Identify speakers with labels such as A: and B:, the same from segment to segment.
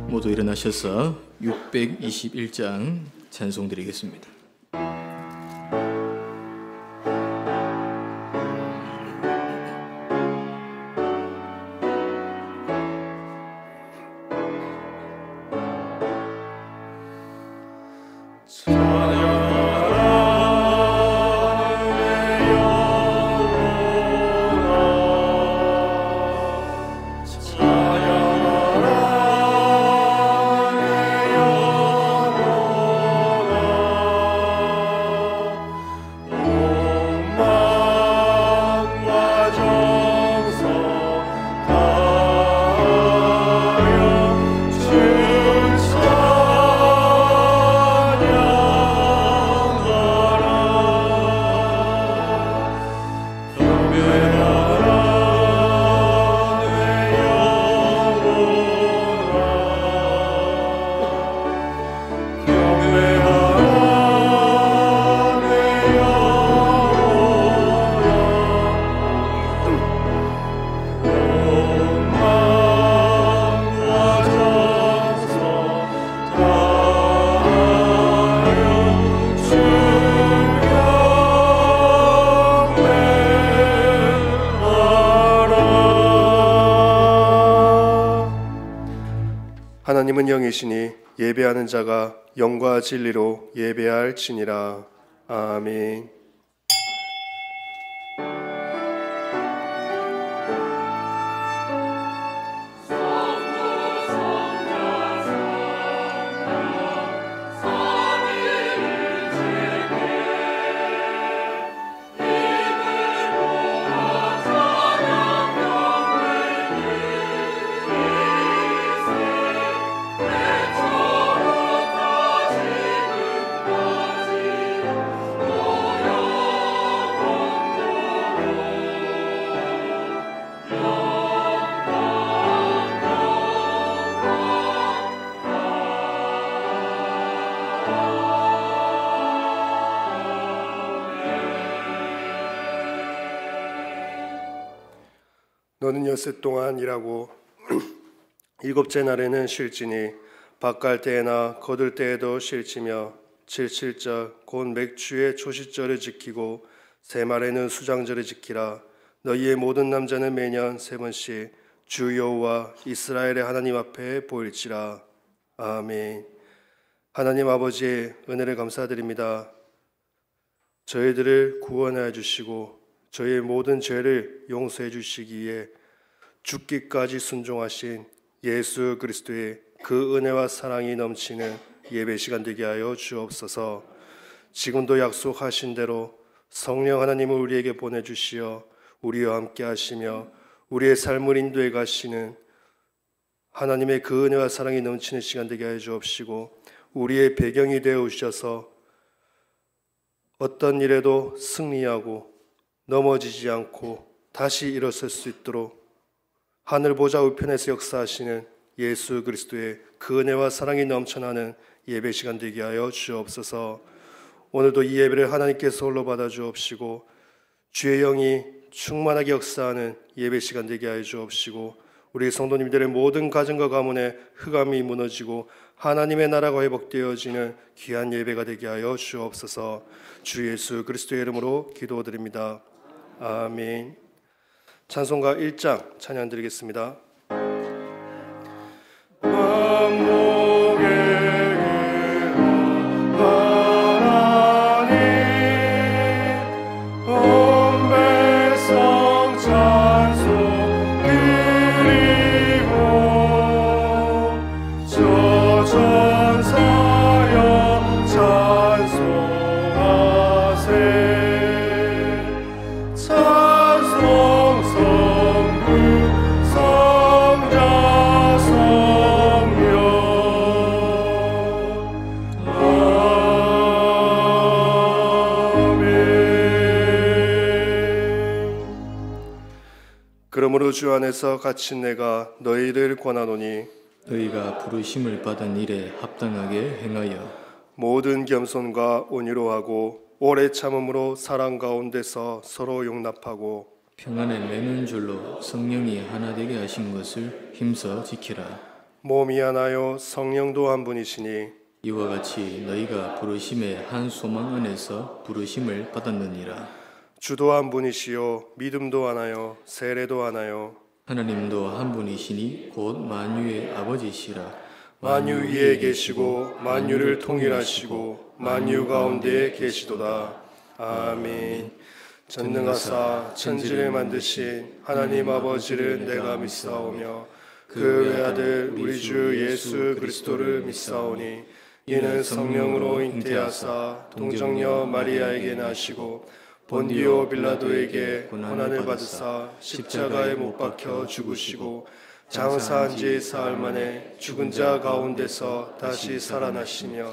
A: 모두 일어나셔서 621장 찬송 드리겠습니다.
B: 하나님은 영이시니 예배하는 자가 영과 진리로 예배할지니라. 아멘. 너는 엿새 동안 일하고 일곱째 날에는 쉴지니 밭갈 때에나 거둘 때에도 쉴지며 칠칠절 곧 맥주의 초시절을 지키고 새말에는 수장절을 지키라. 너희의 모든 남자는 매년 세 번씩 주 여호와 이스라엘의 하나님 앞에 보일지라. 아멘. 하나님 아버지의 은혜를 감사드립니다. 저희들을 구원하여 주시고 저희의 모든 죄를 용서해 주시기에 죽기까지 순종하신 예수 그리스도의 그 은혜와 사랑이 넘치는 예배 시간 되게 하여 주옵소서. 지금도 약속하신 대로 성령 하나님을 우리에게 보내주시어 우리와 함께 하시며 우리의 삶을 인도해 가시는 하나님의 그 은혜와 사랑이 넘치는 시간 되게 하여 주옵시고 우리의 배경이 되어 주셔서 어떤 일에도 승리하고 넘어지지 않고 다시 일어설 수 있도록 하늘 보좌 우편에서 역사하시는 예수 그리스도의 그 은혜와 사랑이 넘쳐나는 예배 시간 되게 하여 주옵소서. 오늘도 이 예배를 하나님께서 홀로 받아 주옵시고 주의 영이 충만하게 역사하는 예배 시간 되게 하여 주옵시고 우리 성도님들의 모든 가정과 가문에 흑암이 무너지고 하나님의 나라가 회복되어지는 귀한 예배가 되게 하여 주옵소서. 주 예수 그리스도의 이름으로 기도드립니다. 아멘. 찬송가 1장 찬양 드리겠습니다. 그러므로 주 안에서 갇힌 내가 너희를 권하노니
A: 너희가 부르심을 받은 일에 합당하게 행하여
B: 모든 겸손과 온유로 하고 오래 참음으로 사랑 가운데서 서로 용납하고
A: 평안에 매는 줄로 성령이 하나 되게 하신 것을 힘써 지키라.
B: 몸이 하나요 성령도 한 분이시니
A: 이와 같이 너희가 부르심의 한 소망 안에서 부르심을 받았느니라.
B: 주도 한 분이시요 믿음도 하나요 세례도 하나요
A: 하나님도 한 분이시니 곧 만유의 아버지시라.
B: 만유 위에 계시고 만유를 통일하시고 만유 가운데에 계시도다. 아멘. 전능하사 천지를 만드신 하나님 아버지를 내가 믿사오며 그 외아들 우리 주 예수 그리스도를 믿사오니 이는 성령으로 잉태하사 동정녀 마리아에게 나시고 본디오 빌라도에게 고난을 받으사 십자가에 못 박혀 죽으시고 장사한 지 사흘 만에 죽은 자 가운데서 다시 살아나시며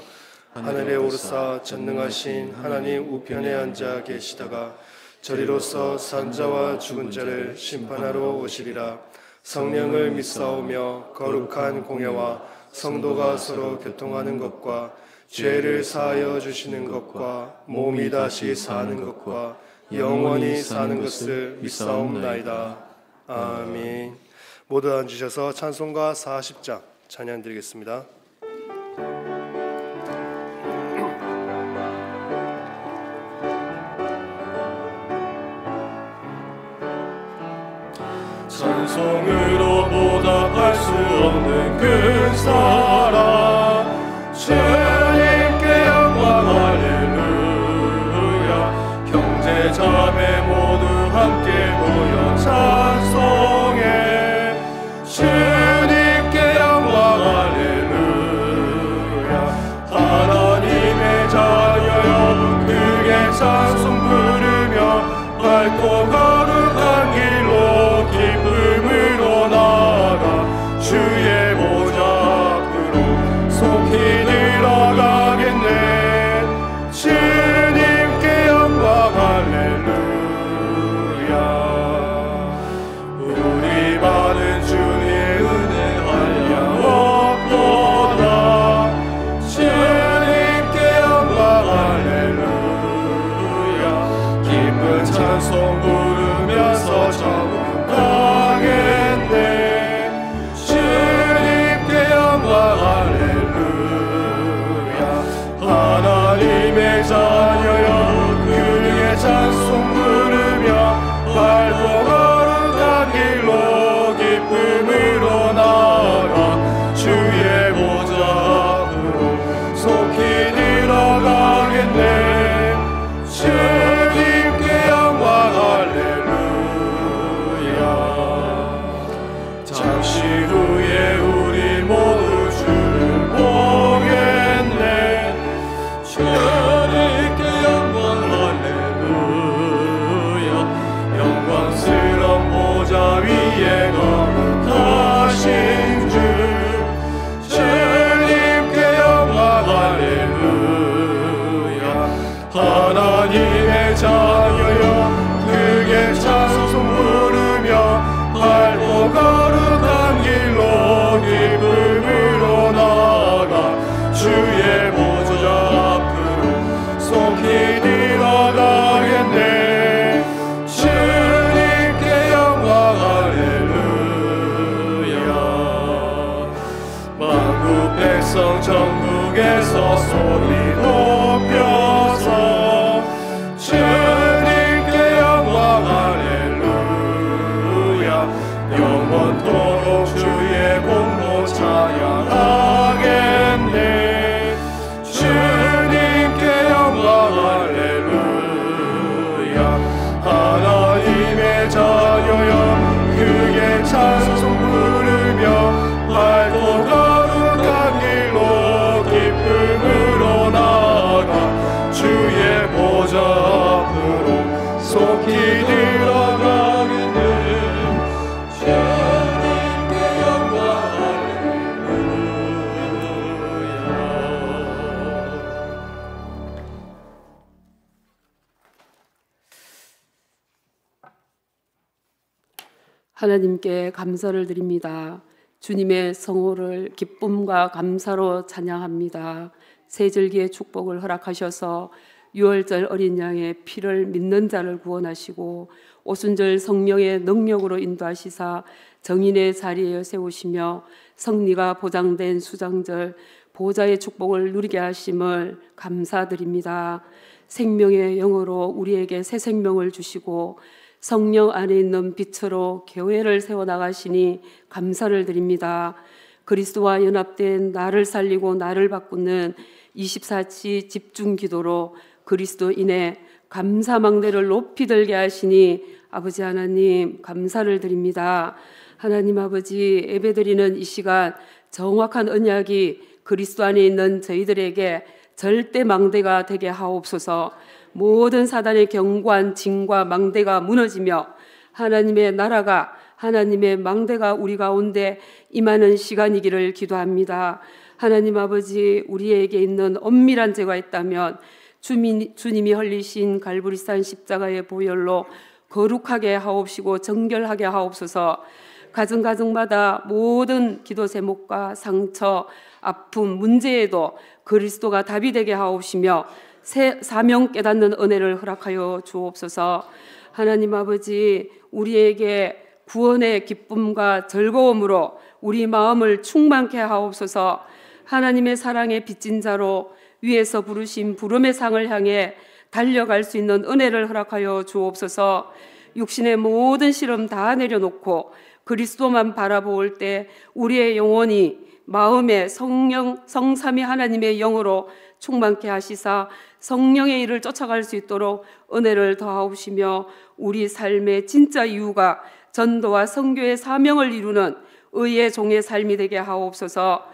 B: 하늘에 오르사 전능하신 하나님 우편에 앉아 계시다가 저리로서 산 자와 죽은 자를 심판하러 오시리라. 성령을 믿사오며 거룩한 공예와 성도가 서로 교통하는 것과 죄를 사하여 주시는 것과 몸이 다시 사는 것과 영원히 사는 것을 믿사옵나이다. 아멘. 모두 앉으셔서 찬송가 40장 찬양 드리겠습니다. 찬송으로 보답할 수 없는 그 사랑 주님께 영광 할렐루야. 형제 자매 모두 함께 모여 찬송해 주님께 영광 할렐루야. 하나님의 자녀여 크게 찬송 부르며 밝고 거룩한 길로 기쁨으로 나아가 주의 보좌 앞으로 속히 들어가겠네. 주님께 영광 할렐루야. 우리 받은 주의 은혜 한량없도다. 주님께 영광 할렐루야. 기쁜 찬송 부르면서 자국하겠네. 주님께 영광 할렐루야. 하나님의 자녀여 그의 찬송 부르며 밝고 거룩한 길로 기쁨으로 나아가 주의 보좌 앞으로 속히 들어가겠네. 주님께 영광 할렐루야. 잠시 후에 우리 모두 주를 보겠네. 주님께 영광 할렐루야. 영광스러운 보좌 위에 거룩하신 주 주님께 영광 할렐루야. 하나님의 자녀여 크게 찬송 부르며 밝고 거룩한 길로 기쁨으로 나아가 주의 보좌 앞으로 속히 들어가겠네. 주님께 영광 할렐루야. 만국 백성 전국에서 소리 높여서 주님께 영광 할렐루야. 영원토록 주의 공로 찬양하겠네. 주님께 영광 할렐루야. 하나님의 자녀여 크게 찬송 부르며 밝고 거룩한 길로 기쁨으로 나아가 주의 보좌 앞으로 속히 들어가겠네. 주님께 영광
C: 하나님께 감사를 드립니다. 주님의 성호를 기쁨과 감사로 찬양합니다. 새 절기의 축복을 허락하셔서 유월절 어린 양의 피를 믿는 자를 구원하시고 오순절 성령의 능력으로 인도하시사 정인의 자리에 세우시며 성리가 보장된 수장절 보좌의 축복을 누리게 하심을 감사드립니다. 생명의 영으로 우리에게 새 생명을 주시고 성령 안에 있는 빛으로 교회를 세워나가시니 감사를 드립니다. 그리스도와 연합된 나를 살리고 나를 바꾸는 24시 집중 기도로 그리스도인의 감사망대를 높이 들게 하시니 아버지 하나님 감사를 드립니다. 하나님 아버지, 예배드리는 이 시간 정확한 언약이 그리스도 안에 있는 저희들에게 절대 망대가 되게 하옵소서. 모든 사단의 경관, 징과 망대가 무너지며 하나님의 나라가, 하나님의 망대가 우리 가운데 임하는 시간이기를 기도합니다. 하나님 아버지, 우리에게 있는 엄밀한 죄가 있다면 주님이 흘리신 갈보리산 십자가의 보혈로 거룩하게 하옵시고 정결하게 하옵소서. 가정마다 모든 기도 제목과 상처, 아픔, 문제에도 그리스도가 답이 되게 하옵시며 새 사명 깨닫는 은혜를 허락하여 주옵소서. 하나님 아버지, 우리에게 구원의 기쁨과 즐거움으로 우리 마음을 충만케 하옵소서. 하나님의 사랑에 빚진 자로 위에서 부르신 부름의 상을 향해 달려갈 수 있는 은혜를 허락하여 주옵소서. 육신의 모든 시름 다 내려놓고 그리스도만 바라볼 때 우리의 영혼이 마음에 성삼위 하나님의 영으로 충만케 하시사 성령의 일을 쫓아갈 수 있도록 은혜를 더하옵시며 우리 삶의 진짜 이유가 전도와 선교의 사명을 이루는 의의 종의 삶이 되게 하옵소서.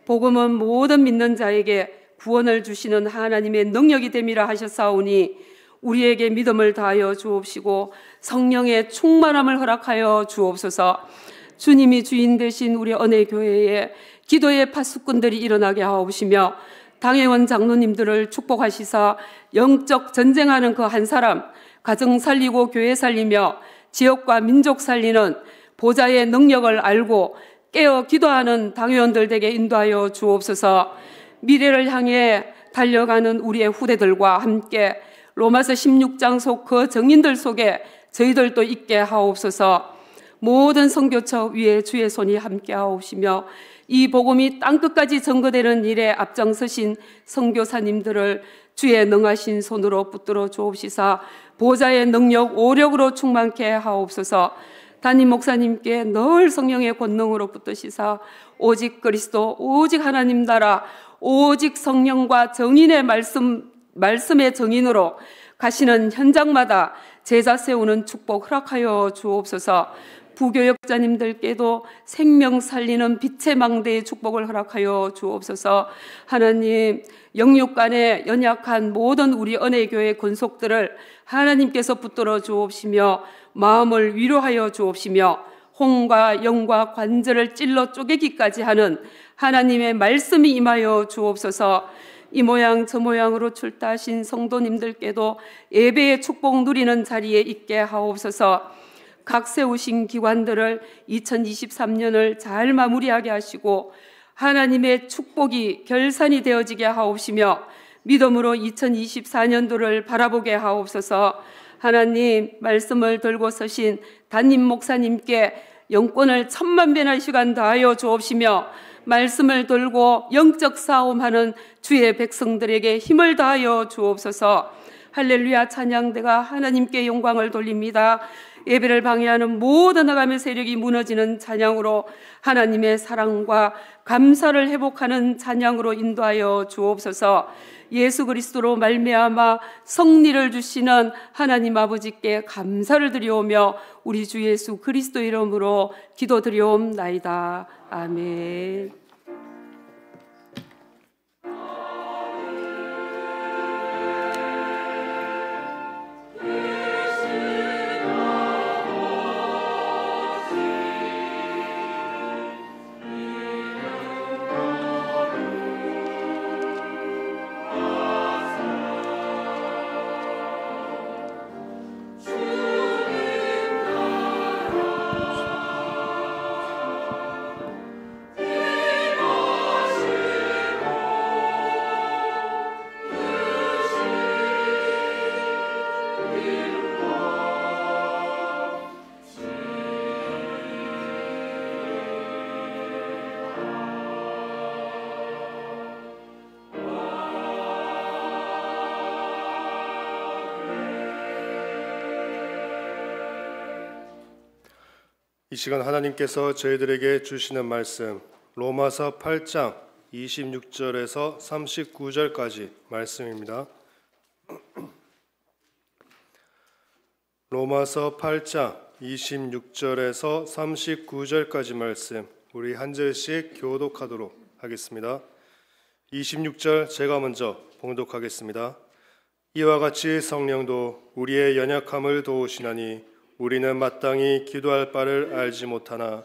C: 복음은 모든 믿는 자에게 구원을 주시는 하나님의 능력이 됨이라 하셨사오니 우리에게 믿음을 다하여 주옵시고 성령의 충만함을 허락하여 주옵소서. 주님이 주인 되신 우리 언혜교회에 기도의 파수꾼들이 일어나게 하옵시며 당회원 장로님들을 축복하시사 영적 전쟁하는 그 한 사람, 가정 살리고 교회 살리며 지역과 민족 살리는 보좌의 능력을 알고 깨어 기도하는 당회원들 되게 인도하여 주옵소서. 미래를 향해 달려가는 우리의 후대들과 함께 로마서 16장 속 그 정인들 속에 저희들도 있게 하옵소서. 모든 선교처 위에 주의 손이 함께 하옵시며 이 복음이 땅끝까지 전거되는 일에 앞장서신 선교사님들을 주의 능하신 손으로 붙들어 주옵시사 보좌의 능력 오력으로 충만케 하옵소서. 담임 목사님께 늘 성령의 권능으로 붙드시사 오직 그리스도, 오직 하나님 나라, 오직 성령과 정인의 말씀의 정인으로 가시는 현장마다 제자 세우는 축복 허락하여 주옵소서. 부교역자님들께도 생명 살리는 빛의 망대의 축복을 허락하여 주옵소서. 하나님, 영육간에 연약한 모든 우리 은혜교회 권속들을 하나님께서 붙들어 주옵시며 마음을 위로하여 주옵시며 홍과 영과 관절을 찔러 쪼개기까지 하는 하나님의 말씀이 임하여 주옵소서. 이 모양 저 모양으로 출타하신 성도님들께도 예배의 축복 누리는 자리에 있게 하옵소서. 각 세우신 기관들을 2023년을 잘 마무리하게 하시고 하나님의 축복이 결산이 되어지게 하옵시며 믿음으로 2024년도를 바라보게 하옵소서. 하나님, 말씀을 들고 서신 담임 목사님께 영권을 10,000배나 시간 다하여 주옵시며 말씀을 들고 영적 싸움하는 주의 백성들에게 힘을 다하여 주옵소서. 할렐루야 찬양대가 하나님께 영광을 돌립니다. 예배를 방해하는 모든 악함의 세력이 무너지는 찬양으로 하나님의 사랑과 감사를 회복하는 찬양으로 인도하여 주옵소서. 예수 그리스도로 말미암아 성리를 주시는 하나님 아버지께 감사를 드리오며 우리 주 예수 그리스도 이름으로 기도드리옵나이다. 아멘.
B: 이 시간 하나님께서 저희들에게 주시는 말씀 로마서 8장 26절에서 39절까지 말씀입니다. 로마서 8장 26절에서 39절까지 말씀 우리 한 절씩 교독하도록 하겠습니다. 26절 제가 먼저 봉독하겠습니다. 이와 같이 성령도 우리의 연약함을 도우시나니 우리는 마땅히 기도할 바를 알지 못하나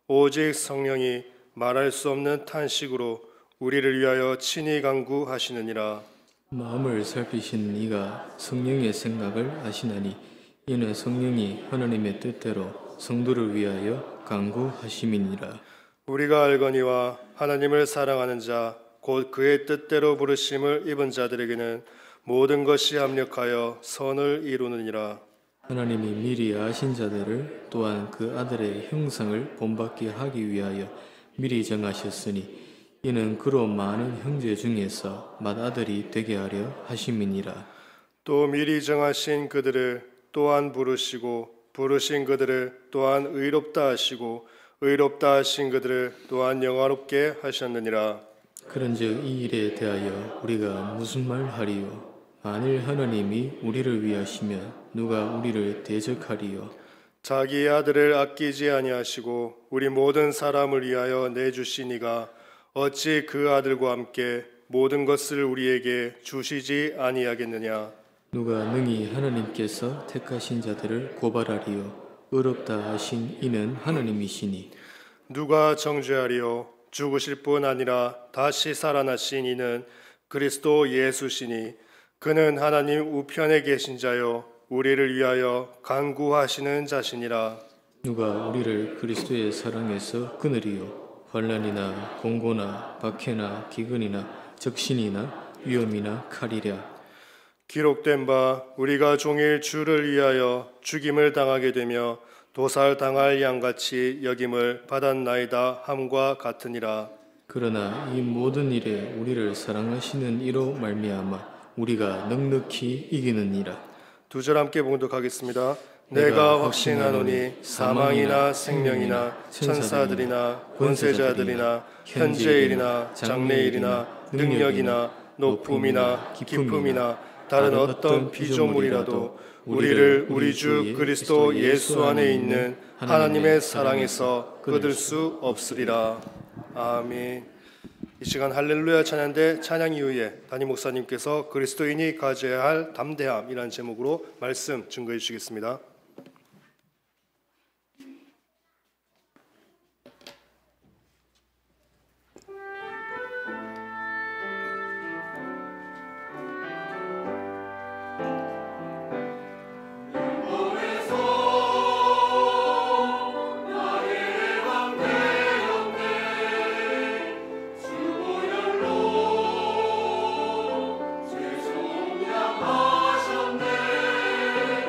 B: 오직 성령이 말할 수 없는 탄식으로 우리를 위하여 친히 간구하시느니라.
A: 마음을 살피시는 이가 성령의 생각을 아시나니 이는 성령이 하나님의 뜻대로 성도를 위하여 간구하심이니라.
B: 우리가 알거니와 하나님을 사랑하는 자 곧 그의 뜻대로 부르심을 입은 자들에게는 모든 것이 합력하여 선을 이루느니라.
A: 하나님이 미리 아신 자들을 또한 그 아들의 형상을 본받게 하기 위하여 미리 정하셨으니 이는 그로 많은 형제 중에서 맏아들이 되게 하려 하심이니라.
B: 또 미리 정하신 그들을 또한 부르시고 부르신 그들을 또한 의롭다 하시고 의롭다 하신 그들을 또한 영화롭게 하셨느니라.
A: 그런즉 이 일에 대하여 우리가 무슨 말 하리요? 만일 하나님이 우리를 위하시면 누가 우리를 대적하리요?
B: 자기의 아들을 아끼지 아니하시고 우리 모든 사람을 위하여 내주시니가 어찌 그 아들과 함께 모든 것을 우리에게 주시지 아니하겠느냐?
A: 누가 능히 하나님께서 택하신 자들을 고발하리요? 의롭다 하신 이는 하나님이시니
B: 누가 정죄하리요? 죽으실 뿐 아니라 다시 살아나신 이는 그리스도 예수시니 그는 하나님 우편에 계신 자요 우리를 위하여 간구하시는 자시니라.
A: 누가 우리를 그리스도의 사랑에서 끊으리요? 환난이나 공고나 박해나 기근이나 적신이나 위험이나 칼이랴.
B: 기록된 바 우리가 종일 주를 위하여 죽임을 당하게 되며 도살당할 양같이 여김을 받았나이다 함과 같으니라.
A: 그러나 이 모든 일에 우리를 사랑하시는 이로 말미암아 우리가 넉넉히 이기느니라.
B: 두 절 함께 봉독하겠습니다. 내가 확신하노니 사망이나 생명이나 천사들이나 권세자들이나 현재일이나 장래일이나 능력이나 높음이나 깊음이나 다른 어떤 피조물이라도 우리를 우리 주 그리스도 예수 안에 있는 하나님의 사랑에서 끊을 수 없으리라. 아멘. 이 시간 할렐루야 찬양대 찬양 이후에 담임 목사님께서 그리스도인이 가져야 할 담대함이라는 제목으로 말씀 증거해 주시겠습니다.
D: 하셨네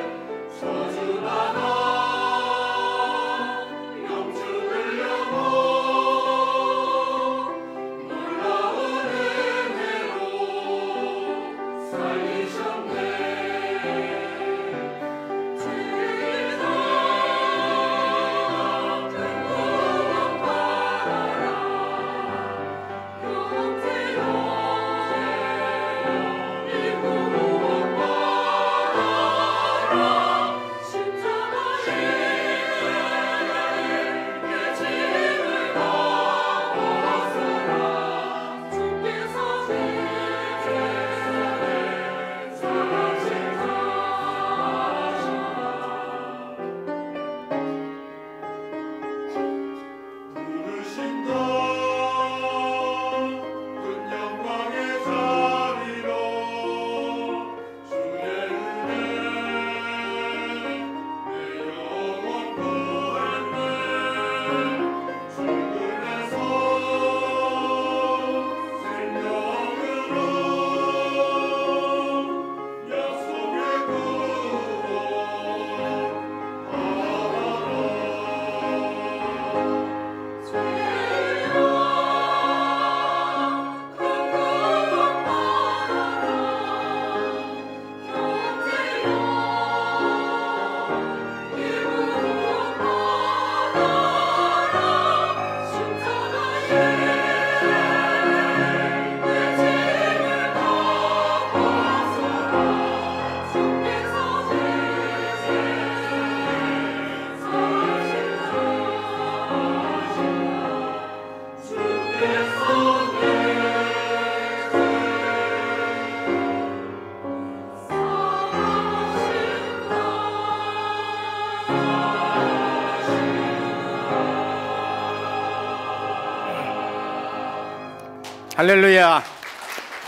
D: 할렐루야.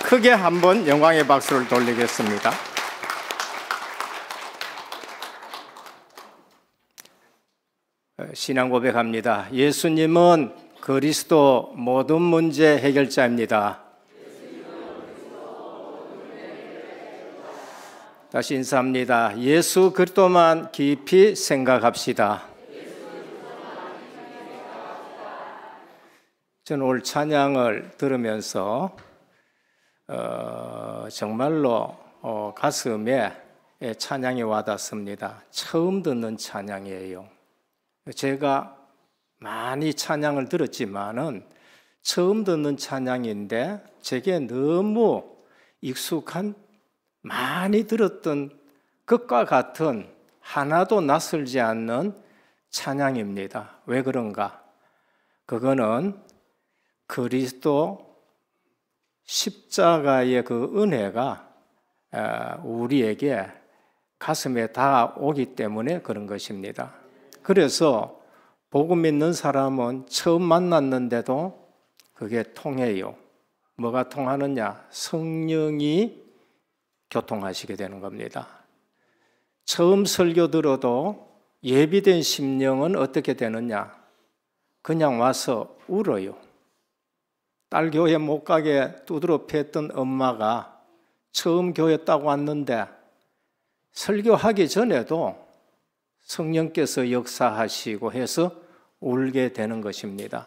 D: 크게 한번 영광의 박수를 돌리겠습니다. 신앙 고백합니다. 예수님은 그리스도 모든 문제 해결자입니다. 다시 인사합니다. 예수 그리스도만 깊이 생각합시다. 저는 오늘 찬양을 들으면서 정말로 가슴에 찬양이 와닿습니다. 처음 듣는 찬양이에요. 제가 많이 찬양을 들었지만은 처음 듣는 찬양인데 제게 너무 익숙한, 많이 들었던 것과 같은 하나도 낯설지 않는 찬양입니다. 왜 그런가? 그거는 그리스도 십자가의 그 은혜가 우리에게 가슴에 닿아오기 때문에 그런 것입니다. 그래서 복음 믿는 사람은 처음 만났는데도 그게 통해요. 뭐가 통하느냐? 성령이 교통하시게 되는 겁니다. 처음 설교 들어도 예비된 심령은 어떻게 되느냐? 그냥 와서 울어요. 딸 교회 못 가게 두드러 팼던 엄마가 처음 교회 딱 왔는데 설교하기 전에도 성령께서 역사하시고 해서 울게 되는 것입니다.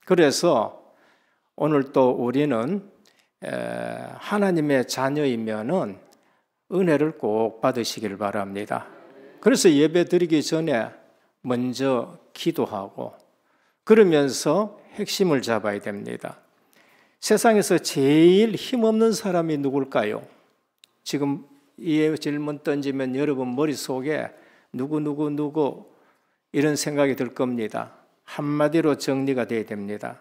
D: 그래서 오늘 또 우리는 하나님의 자녀이면은 은혜를 꼭 받으시길 바랍니다. 그래서 예배 드리기 전에 먼저 기도하고 그러면서 핵심을 잡아야 됩니다. 세상에서 제일 힘없는 사람이 누굴까요? 지금 이 질문 던지면 여러분 머릿속에 누구 이런 생각이 들 겁니다. 한마디로 정리가 돼야 됩니다.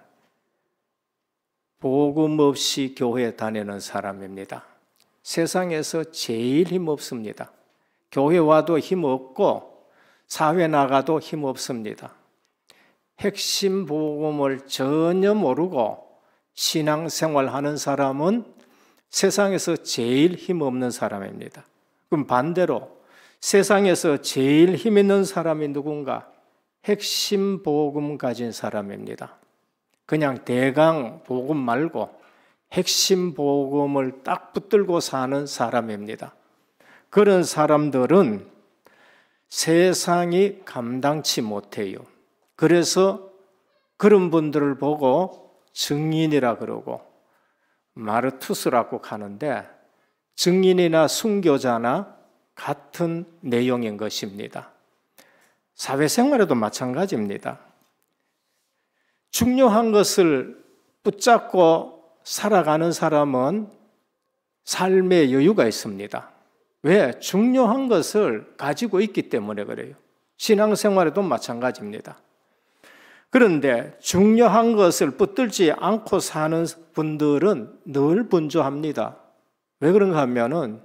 D: 복음 없이 교회 다니는 사람입니다. 세상에서 제일 힘없습니다. 교회 와도 힘없고 사회 나가도 힘없습니다. 핵심 복음을 전혀 모르고 신앙생활하는 사람은 세상에서 제일 힘없는 사람입니다. 그럼 반대로 세상에서 제일 힘 있는 사람이 누군가? 핵심 복음 가진 사람입니다. 그냥 대강 복음 말고 핵심 복음을 딱 붙들고 사는 사람입니다. 그런 사람들은 세상이 감당치 못해요. 그래서 그런 분들을 보고 증인이라 그러고 마르투스라고 하는데 증인이나 순교자나 같은 내용인 것입니다. 사회생활에도 마찬가지입니다. 중요한 것을 붙잡고 살아가는 사람은 삶의 여유가 있습니다. 왜? 중요한 것을 가지고 있기 때문에 그래요. 신앙생활에도 마찬가지입니다. 그런데 중요한 것을 붙들지 않고 사는 분들은 늘 분주합니다. 왜 그런가 하면은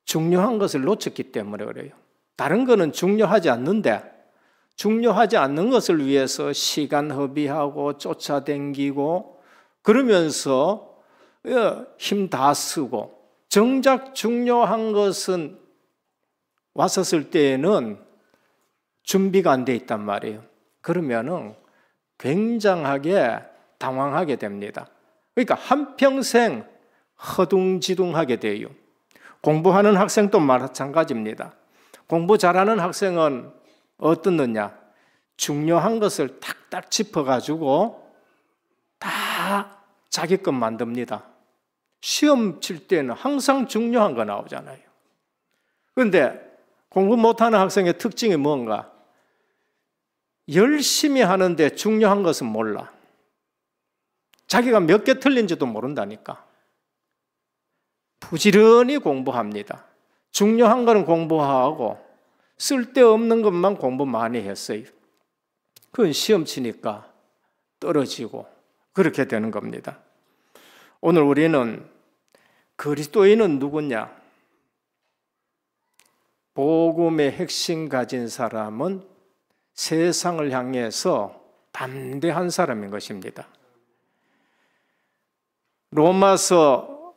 D: 중요한 것을 놓쳤기 때문에 그래요. 다른 거는 중요하지 않는데 중요하지 않는 것을 위해서 시간 허비하고 쫓아다니고 그러면서 힘 다 쓰고 정작 중요한 것은 왔었을 때에는 준비가 안 돼 있단 말이에요. 그러면은 굉장하게 당황하게 됩니다. 그러니까 한평생 허둥지둥하게 돼요. 공부하는 학생도 마찬가지입니다. 공부 잘하는 학생은 어떻느냐? 중요한 것을 탁탁 짚어가지고 다 자기 것 만듭니다. 시험 칠 때는 항상 중요한 거 나오잖아요. 그런데 공부 못하는 학생의 특징이 뭔가? 열심히 하는데 중요한 것은 몰라. 자기가 몇 개 틀린지도 모른다니까. 부지런히 공부합니다. 중요한 거는 공부하고 쓸데없는 것만 공부 많이 했어요. 그건 시험 치니까 떨어지고 그렇게 되는 겁니다. 오늘 우리는 그리스도인은 누구냐? 복음의 핵심 가진 사람은 세상을 향해서 담대한 사람인 것입니다. 로마서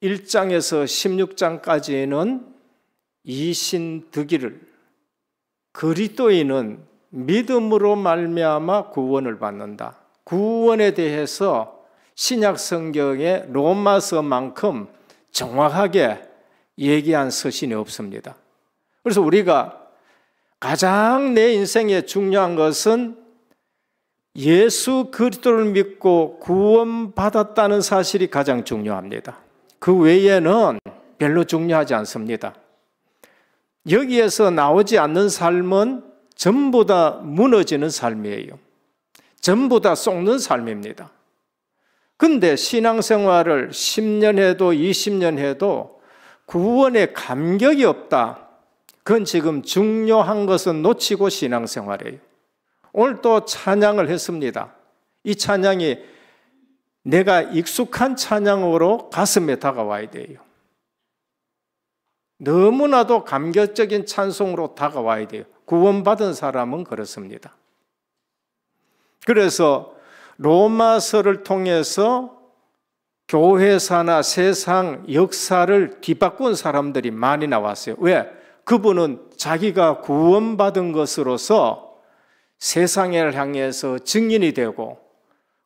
D: 1장에서 16장까지는 이신득이를 그리스도인은 믿음으로 말미암아 구원을 받는다. 구원에 대해서 신약 성경의 로마서만큼 정확하게 얘기한 서신이 없습니다. 그래서 우리가 가장 내 인생에 중요한 것은 예수 그리스도를 믿고 구원받았다는 사실이 가장 중요합니다. 그 외에는 별로 중요하지 않습니다. 여기에서 나오지 않는 삶은 전부 다 무너지는 삶이에요. 전부 다 썩는 삶입니다. 근데 신앙생활을 10년 해도 20년 해도 구원에 감격이 없다. 그건 지금 중요한 것은 놓치고 신앙생활이에요. 오늘 또 찬양을 했습니다. 이 찬양이 내가 익숙한 찬양으로 가슴에 다가와야 돼요. 너무나도 감격적인 찬송으로 다가와야 돼요. 구원받은 사람은 그렇습니다. 그래서 로마서를 통해서 교회사나 세상 역사를 뒤바꾼 사람들이 많이 나왔어요. 왜? 그분은 자기가 구원받은 것으로서 세상을 향해서 증인이 되고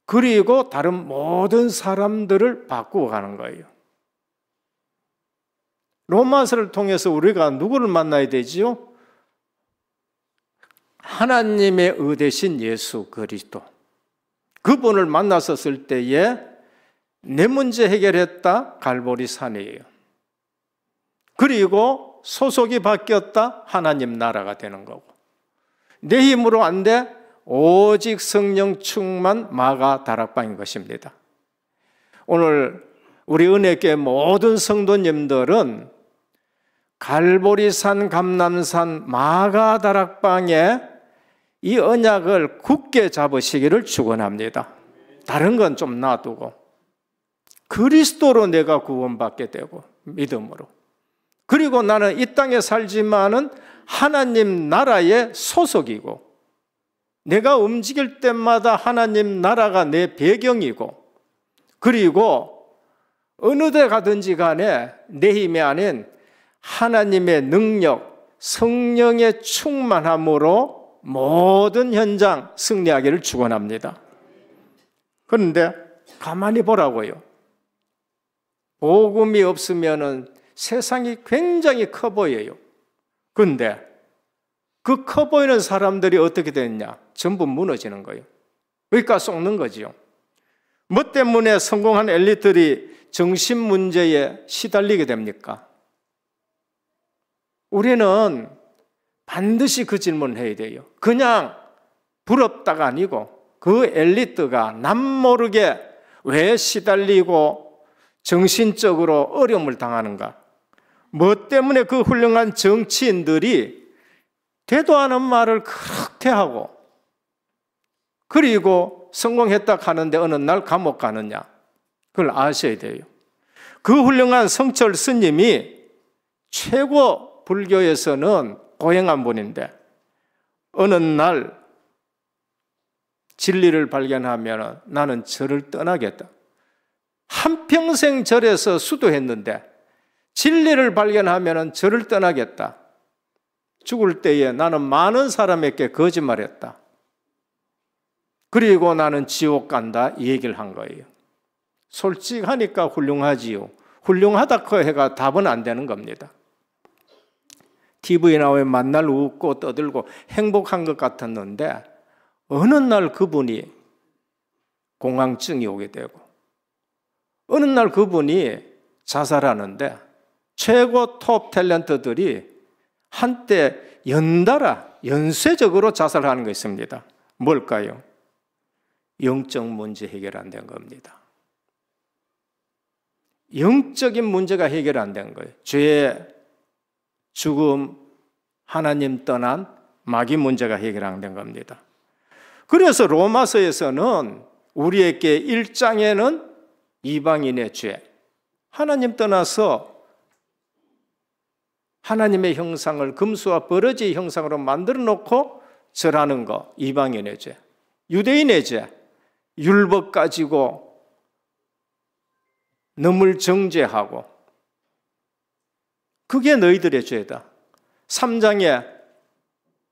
D: 그리고 다른 모든 사람들을 바꾸어 가는 거예요. 로마서를 통해서 우리가 누구를 만나야 되지요? 하나님의 의되신 예수 그리스도. 그분을 만났었을 때에 내 문제 해결했다? 갈보리 산이에요. 그리고 소속이 바뀌었다? 하나님 나라가 되는 거고. 내 힘으로 안 돼? 오직 성령 충만 마가 다락방인 것입니다. 오늘 우리 은혜교회 모든 성도님들은 갈보리산 감람산 마가 다락방에 이 언약을 굳게 잡으시기를 축원합니다. 다른 건 좀 놔두고 그리스도로 내가 구원받게 되고 믿음으로. 그리고 나는 이 땅에 살지만은 하나님 나라의 소속이고 내가 움직일 때마다 하나님 나라가 내 배경이고 그리고 어느 데 가든지 간에 내 힘이 아닌 하나님의 능력, 성령의 충만함으로 모든 현장 승리하기를 축원합니다. 그런데 가만히 보라고요. 복음이 없으면은 세상이 굉장히 커 보여요. 그런데 그 커 보이는 사람들이 어떻게 됐냐? 전부 무너지는 거예요. 그러니까 썩는 거지요. 뭐 때문에 성공한 엘리트들이 정신 문제에 시달리게 됩니까? 우리는 반드시 그 질문을 해야 돼요. 그냥 부럽다가 아니고 그 엘리트가 남모르게 왜 시달리고 정신적으로 어려움을 당하는가? 뭐 때문에 그 훌륭한 정치인들이 되도 않은 말을 그렇게 하고 그리고 성공했다 하는데 어느 날 감옥 가느냐? 그걸 아셔야 돼요. 그 훌륭한 성철 스님이 최고 불교에서는 고행한 분인데 어느 날 진리를 발견하면 나는 절을 떠나겠다. 한평생 절에서 수도했는데 진리를 발견하면 절을 떠나겠다. 죽을 때에 나는 많은 사람에게 거짓말했다. 그리고 나는 지옥 간다 이 얘기를 한 거예요. 솔직하니까 훌륭하지요. 훌륭하다고 해가 답은 안 되는 겁니다. TV에 나오면 만날 웃고 떠들고 행복한 것 같았는데 어느 날 그분이 공황증이 오게 되고 어느 날 그분이 자살하는데 최고 톱 탤런트들이 한때 연달아 연쇄적으로 자살하는 거 있습니다. 뭘까요? 영적 문제 해결 안 된 겁니다. 영적인 문제가 해결 안 된 거예요. 죄, 죽음, 하나님 떠난 마귀 문제가 해결 안 된 겁니다. 그래서 로마서에서는 우리에게 1장에는 이방인의 죄, 하나님 떠나서 하나님의 형상을 금수와 버러지의 형상으로 만들어 놓고 절하는 거, 이방인의 죄. 유대인의 죄, 율법 가지고 넘을 정죄하고 그게 너희들의 죄다. 3장에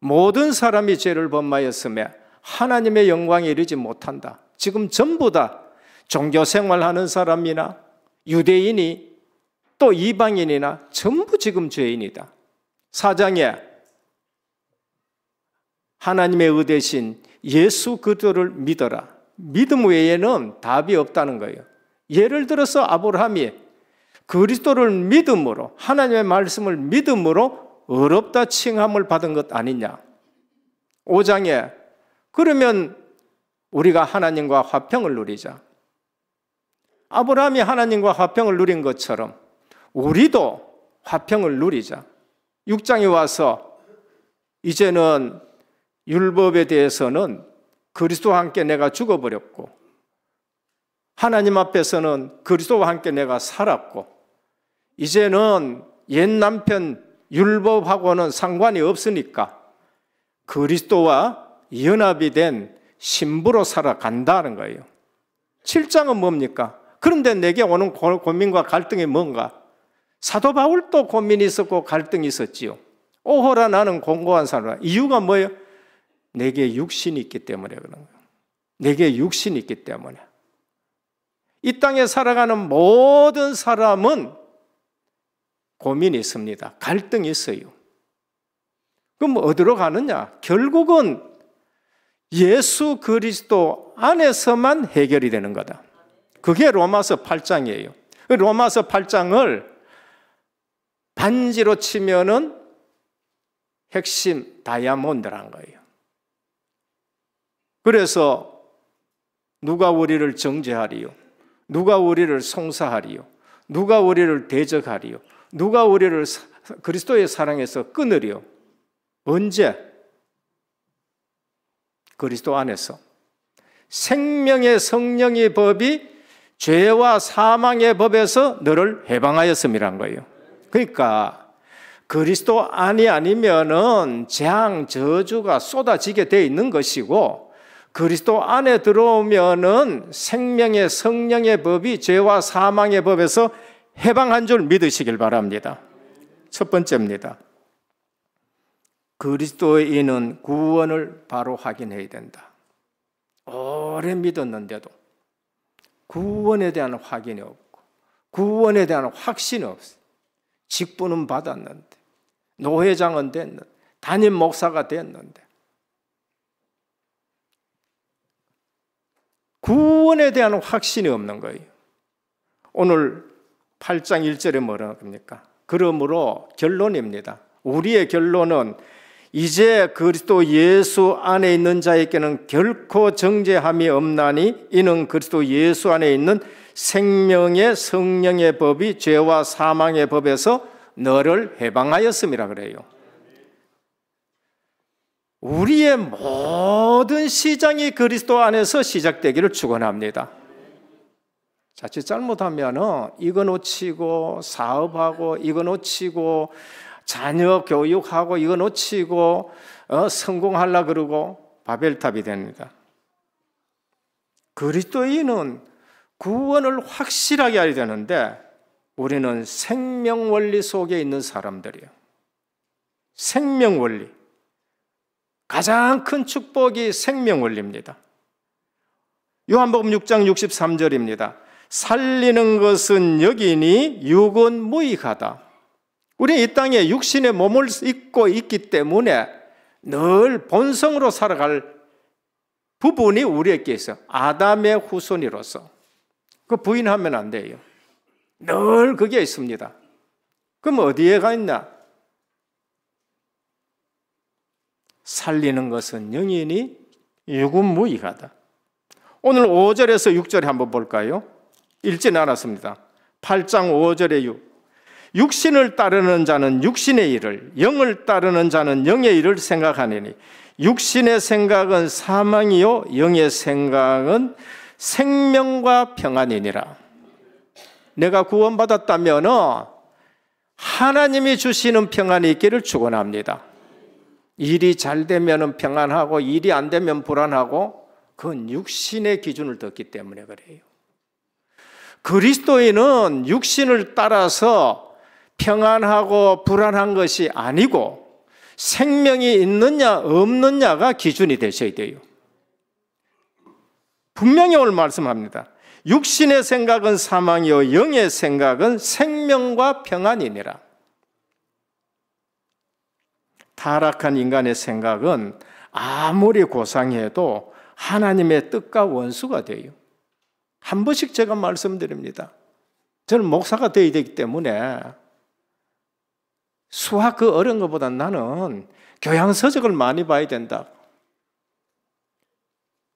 D: 모든 사람이 죄를 범하였으며 하나님의 영광에 이르지 못한다. 지금 전부 다 종교 생활하는 사람이나 유대인이 또 이방인이나 전부 지금 죄인이다. 4장에 하나님의 의대신 예수 그리스도를 믿어라. 믿음 외에는 답이 없다는 거예요. 예를 들어서 아브라함이 그리스도를 믿음으로, 하나님의 말씀을 믿음으로 의롭다 칭함을 받은 것 아니냐. 5장에 그러면 우리가 하나님과 화평을 누리자. 아브라함이 하나님과 화평을 누린 것처럼 우리도 화평을 누리자. 6장에 와서 이제는 율법에 대해서는 그리스도와 함께 내가 죽어버렸고 하나님 앞에서는 그리스도와 함께 내가 살았고 이제는 옛 남편 율법하고는 상관이 없으니까 그리스도와 연합이 된 신부로 살아간다는 거예요. 7장은 뭡니까? 그런데 내게 오는 고민과 갈등이 뭔가? 사도 바울도 고민이 있었고 갈등이 있었지요. 오호라 나는 공고한 사람이라. 이유가 뭐예요? 내게 육신이 있기 때문에 그런 거예요. 내게 육신이 있기 때문에. 이 땅에 살아가는 모든 사람은 고민이 있습니다. 갈등이 있어요. 그럼 어디로 가느냐? 결국은 예수 그리스도 안에서만 해결이 되는 거다. 그게 로마서 8장이에요. 로마서 8장을 반지로 치면은 핵심 다이아몬드라는 거예요. 그래서 누가 우리를 정죄하리요? 누가 우리를 송사하리요? 누가 우리를 대적하리요? 누가 우리를 그리스도의 사랑에서 끊으리요? 언제? 그리스도 안에서. 생명의 성령의 법이 죄와 사망의 법에서 너를 해방하였음이란 거예요. 그러니까 그리스도 안이 아니면은 재앙, 저주가 쏟아지게 돼 있는 것이고 그리스도 안에 들어오면은 생명의 성령의 법이 죄와 사망의 법에서 해방한 줄 믿으시길 바랍니다. 첫 번째입니다. 그리스도인은 구원을 바로 확인해야 된다. 오래 믿었는데도 구원에 대한 확인이 없고 구원에 대한 확신이 없어요. 직분은 받았는데 노회장은 됐는데 담임 목사가 됐는데 구원에 대한 확신이 없는 거예요. 오늘 8장 1절에 뭐라고 합니까? 그러므로 결론입니다. 우리의 결론은 이제 그리스도 예수 안에 있는 자에게는 결코 정죄함이 없나니 이는 그리스도 예수 안에 있는 생명의 성령의 법이 죄와 사망의 법에서 너를 해방하였음이라 그래요. 우리의 모든 시작이 그리스도 안에서 시작되기를 축원합니다. 자칫 잘못하면 이거 놓치고 사업하고 이거 놓치고 자녀 교육하고 이거 놓치고 성공하려고 그러고 바벨탑이 됩니다. 그리스도인은 구원을 확실하게 해야 되는데 우리는 생명원리 속에 있는 사람들이에요. 생명원리. 가장 큰 축복이 생명원리입니다. 요한복음 6장 63절입니다. 살리는 것은 여기니 육은 무익하다. 우리 이 땅에 육신의 몸을 입고 있기 때문에 늘 본성으로 살아갈 부분이 우리에게 있어요. 아담의 후손이로서. 그 부인하면 안 돼요. 늘 그게 있습니다. 그럼 어디에 가 있나? 살리는 것은 영이니 육은 무익하다. 오늘 5절에서 6절에 한번 볼까요? 읽지 않았습니다. 8장 5절에 6. 육신을 따르는 자는 육신의 일을, 영을 따르는 자는 영의 일을 생각하느니 육신의 생각은 사망이요 영의 생각은 생명과 평안이니라. 내가 구원받았다면 하나님이 주시는 평안이 있기를 축원합니다. 일이 잘 되면 평안하고 일이 안 되면 불안하고 그건 육신의 기준을 뒀기 때문에 그래요. 그리스도인은 육신을 따라서 평안하고 불안한 것이 아니고 생명이 있느냐 없느냐가 기준이 되셔야 돼요. 분명히 오늘 말씀합니다. 육신의 생각은 사망이요 영의 생각은 생명과 평안이니라. 타락한 인간의 생각은 아무리 고상해도 하나님의 뜻과 원수가 돼요. 한 번씩 제가 말씀드립니다. 저는 목사가 되어야 되기 때문에 수학 그 어려운 것보다 나는 교양서적을 많이 봐야 된다.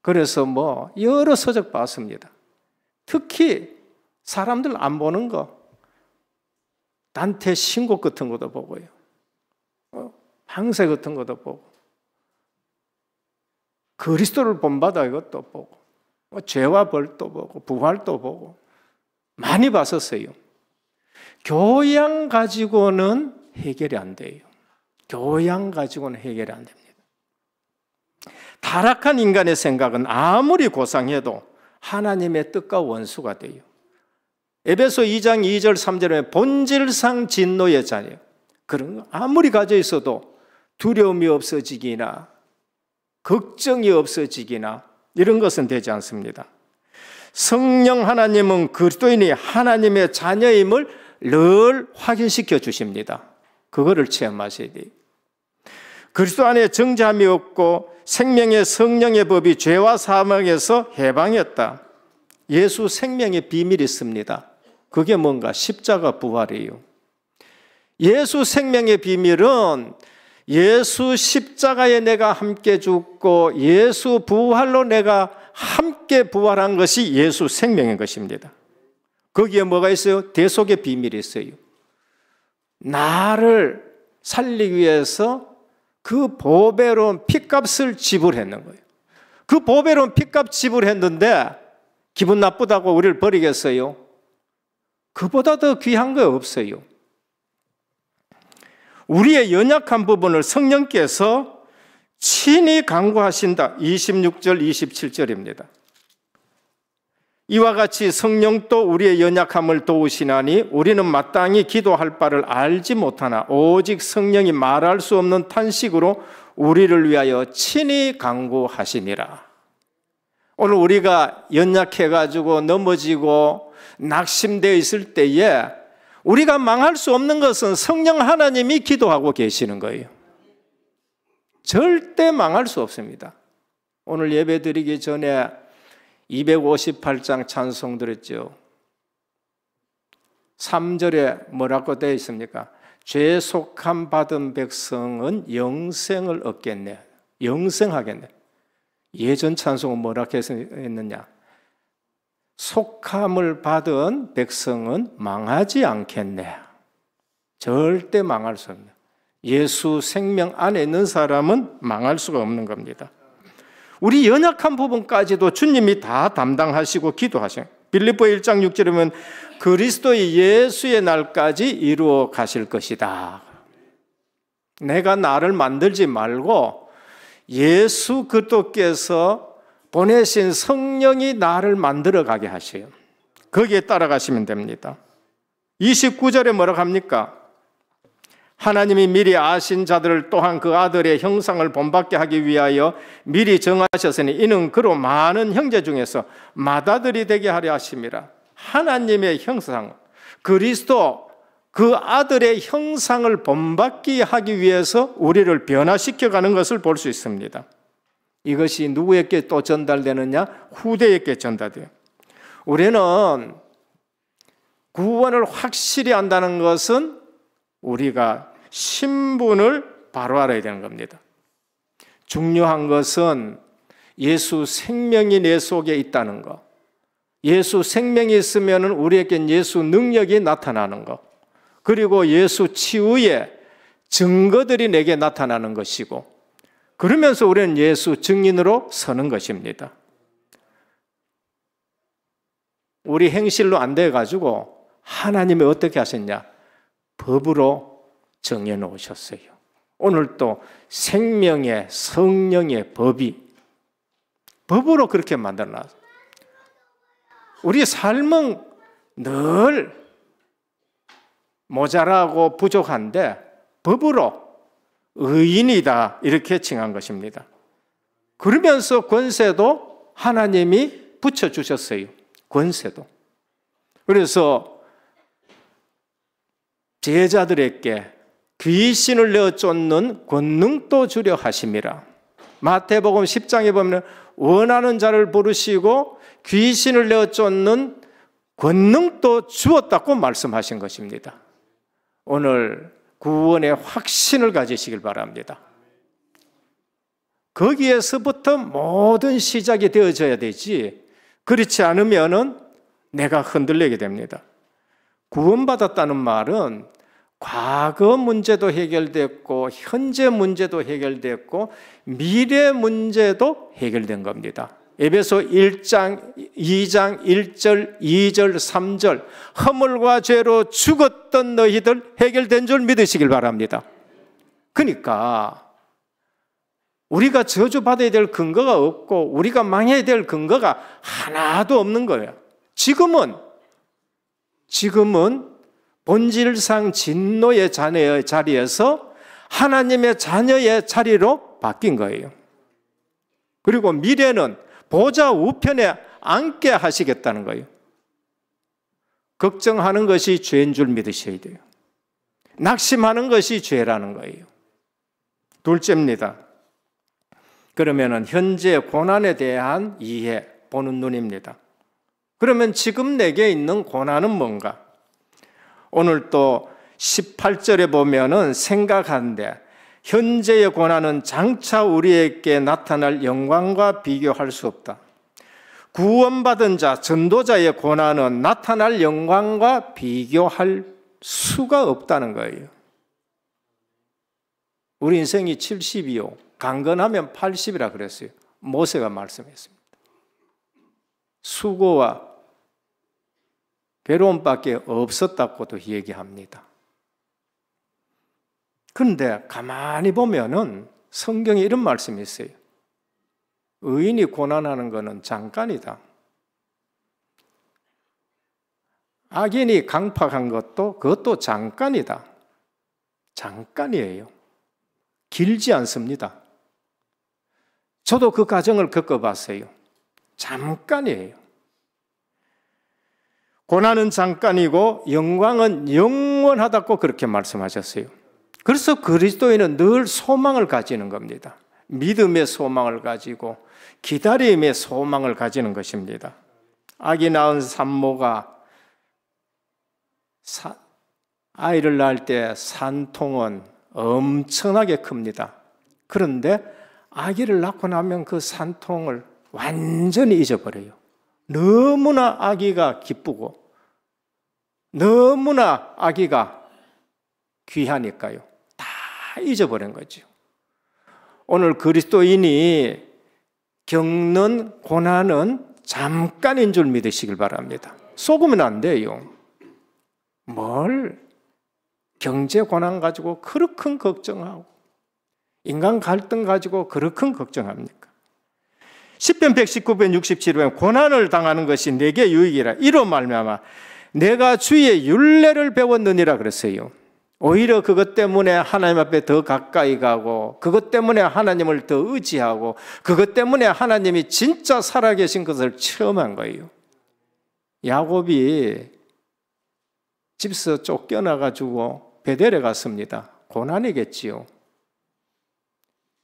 D: 그래서 여러 서적 봤습니다. 특히 사람들 안 보는 거, 단테 신곡 같은 것도 보고요. 항세 같은 것도 보고, 그리스도를 본받아 이것도 보고, 죄와 벌도 보고, 부활도 보고, 많이 봤었어요. 교양 가지고는 해결이 안 돼요. 교양 가지고는 해결이 안 됩니다. 타락한 인간의 생각은 아무리 고상해도 하나님의 뜻과 원수가 돼요. 에베소 2장 2절 3절에 본질상 진노의 자녀, 그런 거 아무리 가져 있어도 두려움이 없어지기나 걱정이 없어지기나 이런 것은 되지 않습니다. 성령 하나님은 그리스도인이 하나님의 자녀임을 늘 확인시켜 주십니다. 그거를 체험하셔야 돼요. 그리스도 안에 정죄함이 없고 생명의 성령의 법이 죄와 사망에서 해방했다. 예수 생명의 비밀이 있습니다. 그게 뭔가? 십자가 부활이에요. 예수 생명의 비밀은 예수 십자가에 내가 함께 죽고 예수 부활로 내가 함께 부활한 것이 예수 생명인 것입니다. 거기에 뭐가 있어요? 대속의 비밀이 있어요. 나를 살리기 위해서 그 보배로운 핏값을 지불했는 거예요. 그 보배로운 핏값 지불했는데 기분 나쁘다고 우리를 버리겠어요? 그보다 더 귀한 거 없어요. 우리의 연약한 부분을 성령께서 친히 강구하신다. 26절 27절입니다. 이와 같이 성령도 우리의 연약함을 도우시나니 우리는 마땅히 기도할 바를 알지 못하나 오직 성령이 말할 수 없는 탄식으로 우리를 위하여 친히 간구하시니라. 오늘 우리가 연약해가지고 넘어지고 낙심되어 있을 때에 우리가 망할 수 없는 것은 성령 하나님이 기도하고 계시는 거예요. 절대 망할 수 없습니다. 오늘 예배 드리기 전에 258장 찬송 드렸죠. 3절에 뭐라고 되어 있습니까? 죄 속함 받은 백성은 영생을 얻겠네. 영생하겠네. 예전 찬송은 뭐라고 했느냐? 속함을 받은 백성은 망하지 않겠네. 절대 망할 수 없네. 예수 생명 안에 있는 사람은 망할 수가 없는 겁니다. 우리 연약한 부분까지도 주님이 다 담당하시고 기도하셔요. 빌립보 1장 6절에 보면 그리스도의 예수의 날까지 이루어 가실 것이다. 내가 나를 만들지 말고 예수 그리스도께서 보내신 성령이 나를 만들어 가게 하셔요. 거기에 따라가시면 됩니다. 29절에 뭐라고 합니까? 하나님이 미리 아신 자들을 또한 그 아들의 형상을 본받게 하기 위하여 미리 정하셨으니 이는 그로 많은 형제 중에서 맏아들이 되게 하려 하심이라. 하나님의 형상, 그리스도 그 아들의 형상을 본받게 하기 위해서 우리를 변화시켜가는 것을 볼 수 있습니다. 이것이 누구에게 또 전달되느냐? 후대에게 전달돼요. 우리는 구원을 확실히 안다는 것은 우리가 신분을 바로 알아야 되는 겁니다. 중요한 것은 예수 생명이 내 속에 있다는 것. 예수 생명이 있으면 우리에겐 예수 능력이 나타나는 것. 그리고 예수 치유의 증거들이 내게 나타나는 것이고, 그러면서 우리는 예수 증인으로 서는 것입니다. 우리 행실로 안 돼가지고 하나님이 어떻게 하셨냐? 법으로 정해놓으셨어요. 오늘 또 생명의 성령의 법으로 그렇게 만들어놨어요. 우리 삶은 늘 모자라고 부족한데 법으로 의인이다 이렇게 칭한 것입니다. 그러면서 권세도 하나님이 붙여주셨어요. 권세도. 그래서 제자들에게 귀신을 내어 쫓는 권능도 주려 하심이라. 마태복음 10장에 보면 원하는 자를 부르시고 귀신을 내어 쫓는 권능도 주었다고 말씀하신 것입니다. 오늘 구원의 확신을 가지시길 바랍니다. 거기에서부터 모든 시작이 되어져야 되지, 그렇지 않으면 내가 흔들리게 됩니다. 구원받았다는 말은 과거 문제도 해결됐고 현재 문제도 해결됐고 미래 문제도 해결된 겁니다. 에베소 1장, 2장 1절, 2절, 3절 허물과 죄로 죽었던 너희들 해결된 줄 믿으시길 바랍니다. 그러니까 우리가 저주받아야 될 근거가 없고 우리가 망해야 될 근거가 하나도 없는 거예요. 지금은 본질상 진노의 자녀의 자리에서 하나님의 자녀의 자리로 바뀐 거예요. 그리고 미래는 보좌 우편에 앉게 하시겠다는 거예요. 걱정하는 것이 죄인 줄 믿으셔야 돼요. 낙심하는 것이 죄라는 거예요. 둘째입니다. 그러면은 현재 고난에 대한 이해, 보는 눈입니다. 그러면 지금 내게 있는 고난은 뭔가? 오늘 또 18절에 보면은 생각한데 현재의 고난은 장차 우리에게 나타날 영광과 비교할 수 없다. 구원받은 자, 전도자의 고난은 나타날 영광과 비교할 수가 없다는 거예요. 우리 인생이 70이요. 강건하면 80이라 그랬어요. 모세가 말씀했습니다. 수고와 괴로움밖에 없었다고도 얘기합니다. 그런데 가만히 보면은 성경에 이런 말씀이 있어요. 의인이 고난하는 것은 잠깐이다. 악인이 강팍한 그것도 잠깐이다. 잠깐이에요. 길지 않습니다. 저도 그 과정을 겪어봤어요. 잠깐이에요. 고난은 잠깐이고 영광은 영원하다고 그렇게 말씀하셨어요. 그래서 그리스도인은 늘 소망을 가지는 겁니다. 믿음의 소망을 가지고 기다림의 소망을 가지는 것입니다. 아기 낳은 산모가 아이를 낳을 때 산통은 엄청나게 큽니다. 그런데 아기를 낳고 나면 그 산통을 완전히 잊어버려요. 너무나 아기가 기쁘고 너무나 아기가 귀하니까요. 다 잊어버린 거죠. 오늘 그리스도인이 겪는 고난은 잠깐인 줄 믿으시길 바랍니다. 속으면 안 돼요. 뭘 경제 고난 가지고 그렇게 걱정하고 인간 갈등 가지고 그렇게 걱정합니까? 시편 119편 67편 고난을 당하는 것이 내게 유익이라 이로 말미암아 내가 주의 율례를 배웠느니라 그랬어요. 오히려 그것 때문에 하나님 앞에 더 가까이 가고 그것 때문에 하나님을 더 의지하고 그것 때문에 하나님이 진짜 살아계신 것을 체험한 거예요. 야곱이 집에서 쫓겨나가지고 베델에 갔습니다. 고난이겠지요.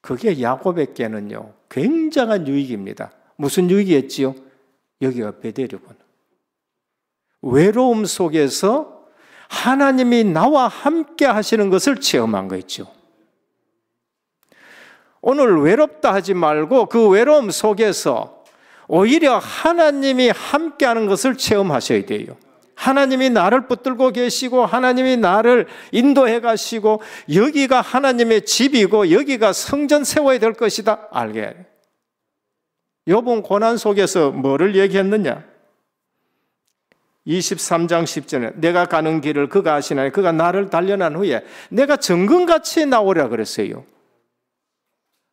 D: 그게 야곱에게는요 굉장한 유익입니다. 무슨 유익이었지요? 여기가 베델이군. 외로움 속에서 하나님이 나와 함께 하시는 것을 체험한 거있죠. 오늘 외롭다 하지 말고 그 외로움 속에서 오히려 하나님이 함께 하는 것을 체험하셔야 돼요. 하나님이 나를 붙들고 계시고 하나님이 나를 인도해 가시고 여기가 하나님의 집이고 여기가 성전 세워야 될 것이다 알게. 욥은 고난 속에서 뭐를 얘기했느냐? 23장 10절에 내가 가는 길을 그가 아시나니 그가 나를 단련한 후에 내가 정금같이 나오라 그랬어요.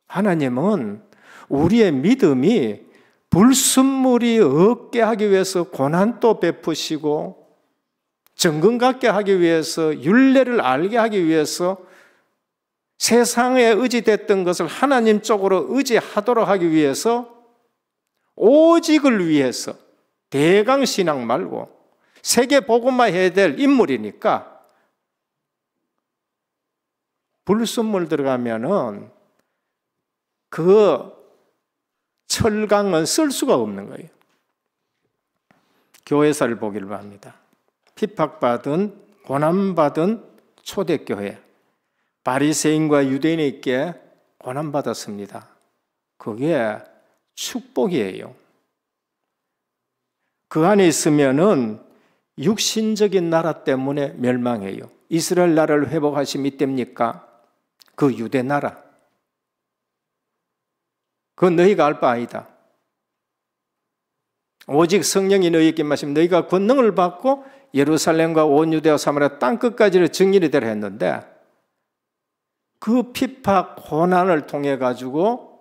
D: 하나님은 우리의 믿음이 불순물이 없게 하기 위해서 고난도 베푸시고 정금 갖게 하기 위해서, 율례를 알게 하기 위해서 세상에 의지됐던 것을 하나님 쪽으로 의지하도록 하기 위해서 오직을 위해서 대강신앙 말고 세계 복음화 해야 될 인물이니까 불순물 들어가면은 그 철강은 쓸 수가 없는 거예요. 교회사를 보기를 바랍니다. 핍박받은, 고난받은 초대교회, 바리새인과 유대인에게 고난받았습니다. 그게 축복이에요. 그 안에 있으면은 육신적인 나라 때문에 멸망해요. 이스라엘 나라를 회복하심이 이때입니까? 그 유대 나라. 그건 너희가 알 바 아니다. 오직 성령이 너희에게 임하시면 너희가 권능을 받고 예루살렘과 온 유대와 사마리아 땅끝까지를 증인이 되라 했는데 그 핍박, 고난을 통해 가지고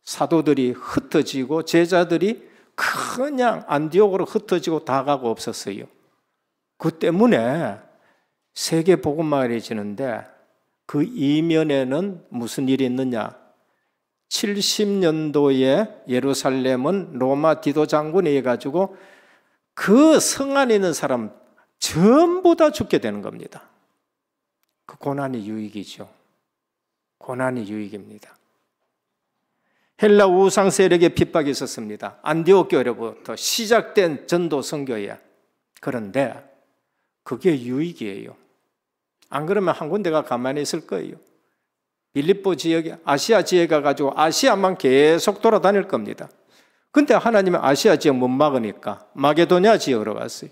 D: 사도들이 흩어지고 제자들이 그냥 안디옥으로 흩어지고 다 가고 없었어요. 그 때문에 세계 복음화해지는데 그 이면에는 무슨 일이 있느냐? 70년도에 예루살렘은 로마 디도 장군에 의해 가지고 그 성 안에 있는 사람 전부 다 죽게 되는 겁니다. 그 고난이 유익이죠. 고난이 유익입니다. 헬라 우상 세력의 핍박이 있었습니다. 안디옥 교회로부터 시작된 전도 선교예요. 그런데 그게 유익이에요. 안 그러면 한 군데가 가만히 있을 거예요. 빌립보 지역에 아시아 지역에 가가지고 아시아만 계속 돌아다닐 겁니다. 근데 하나님은 아시아 지역 못 막으니까 마게도냐 지역으로 갔어요.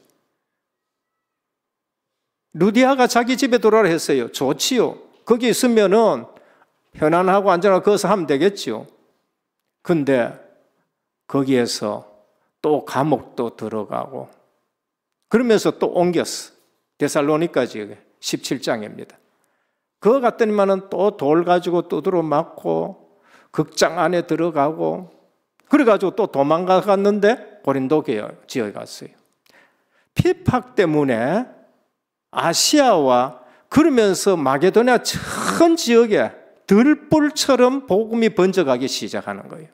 D: 루디아가 자기 집에 돌아오라 했어요. 좋지요. 거기 있으면은 편안하고 안전하고 거기서 하면 되겠지요. 근데 거기에서 또 감옥도 들어가고 그러면서 또 옮겼어. 데살로니가 지역에 17장입니다. 그거 갔더니만은 또 돌 가지고 두드러 맞고 극장 안에 들어가고 그래가지고 또 도망갔는데 고린도 지역에 갔어요. 핍박 때문에 아시아와 그러면서 마게도냐 전 지역에 들불처럼 복음이 번져가기 시작하는 거예요.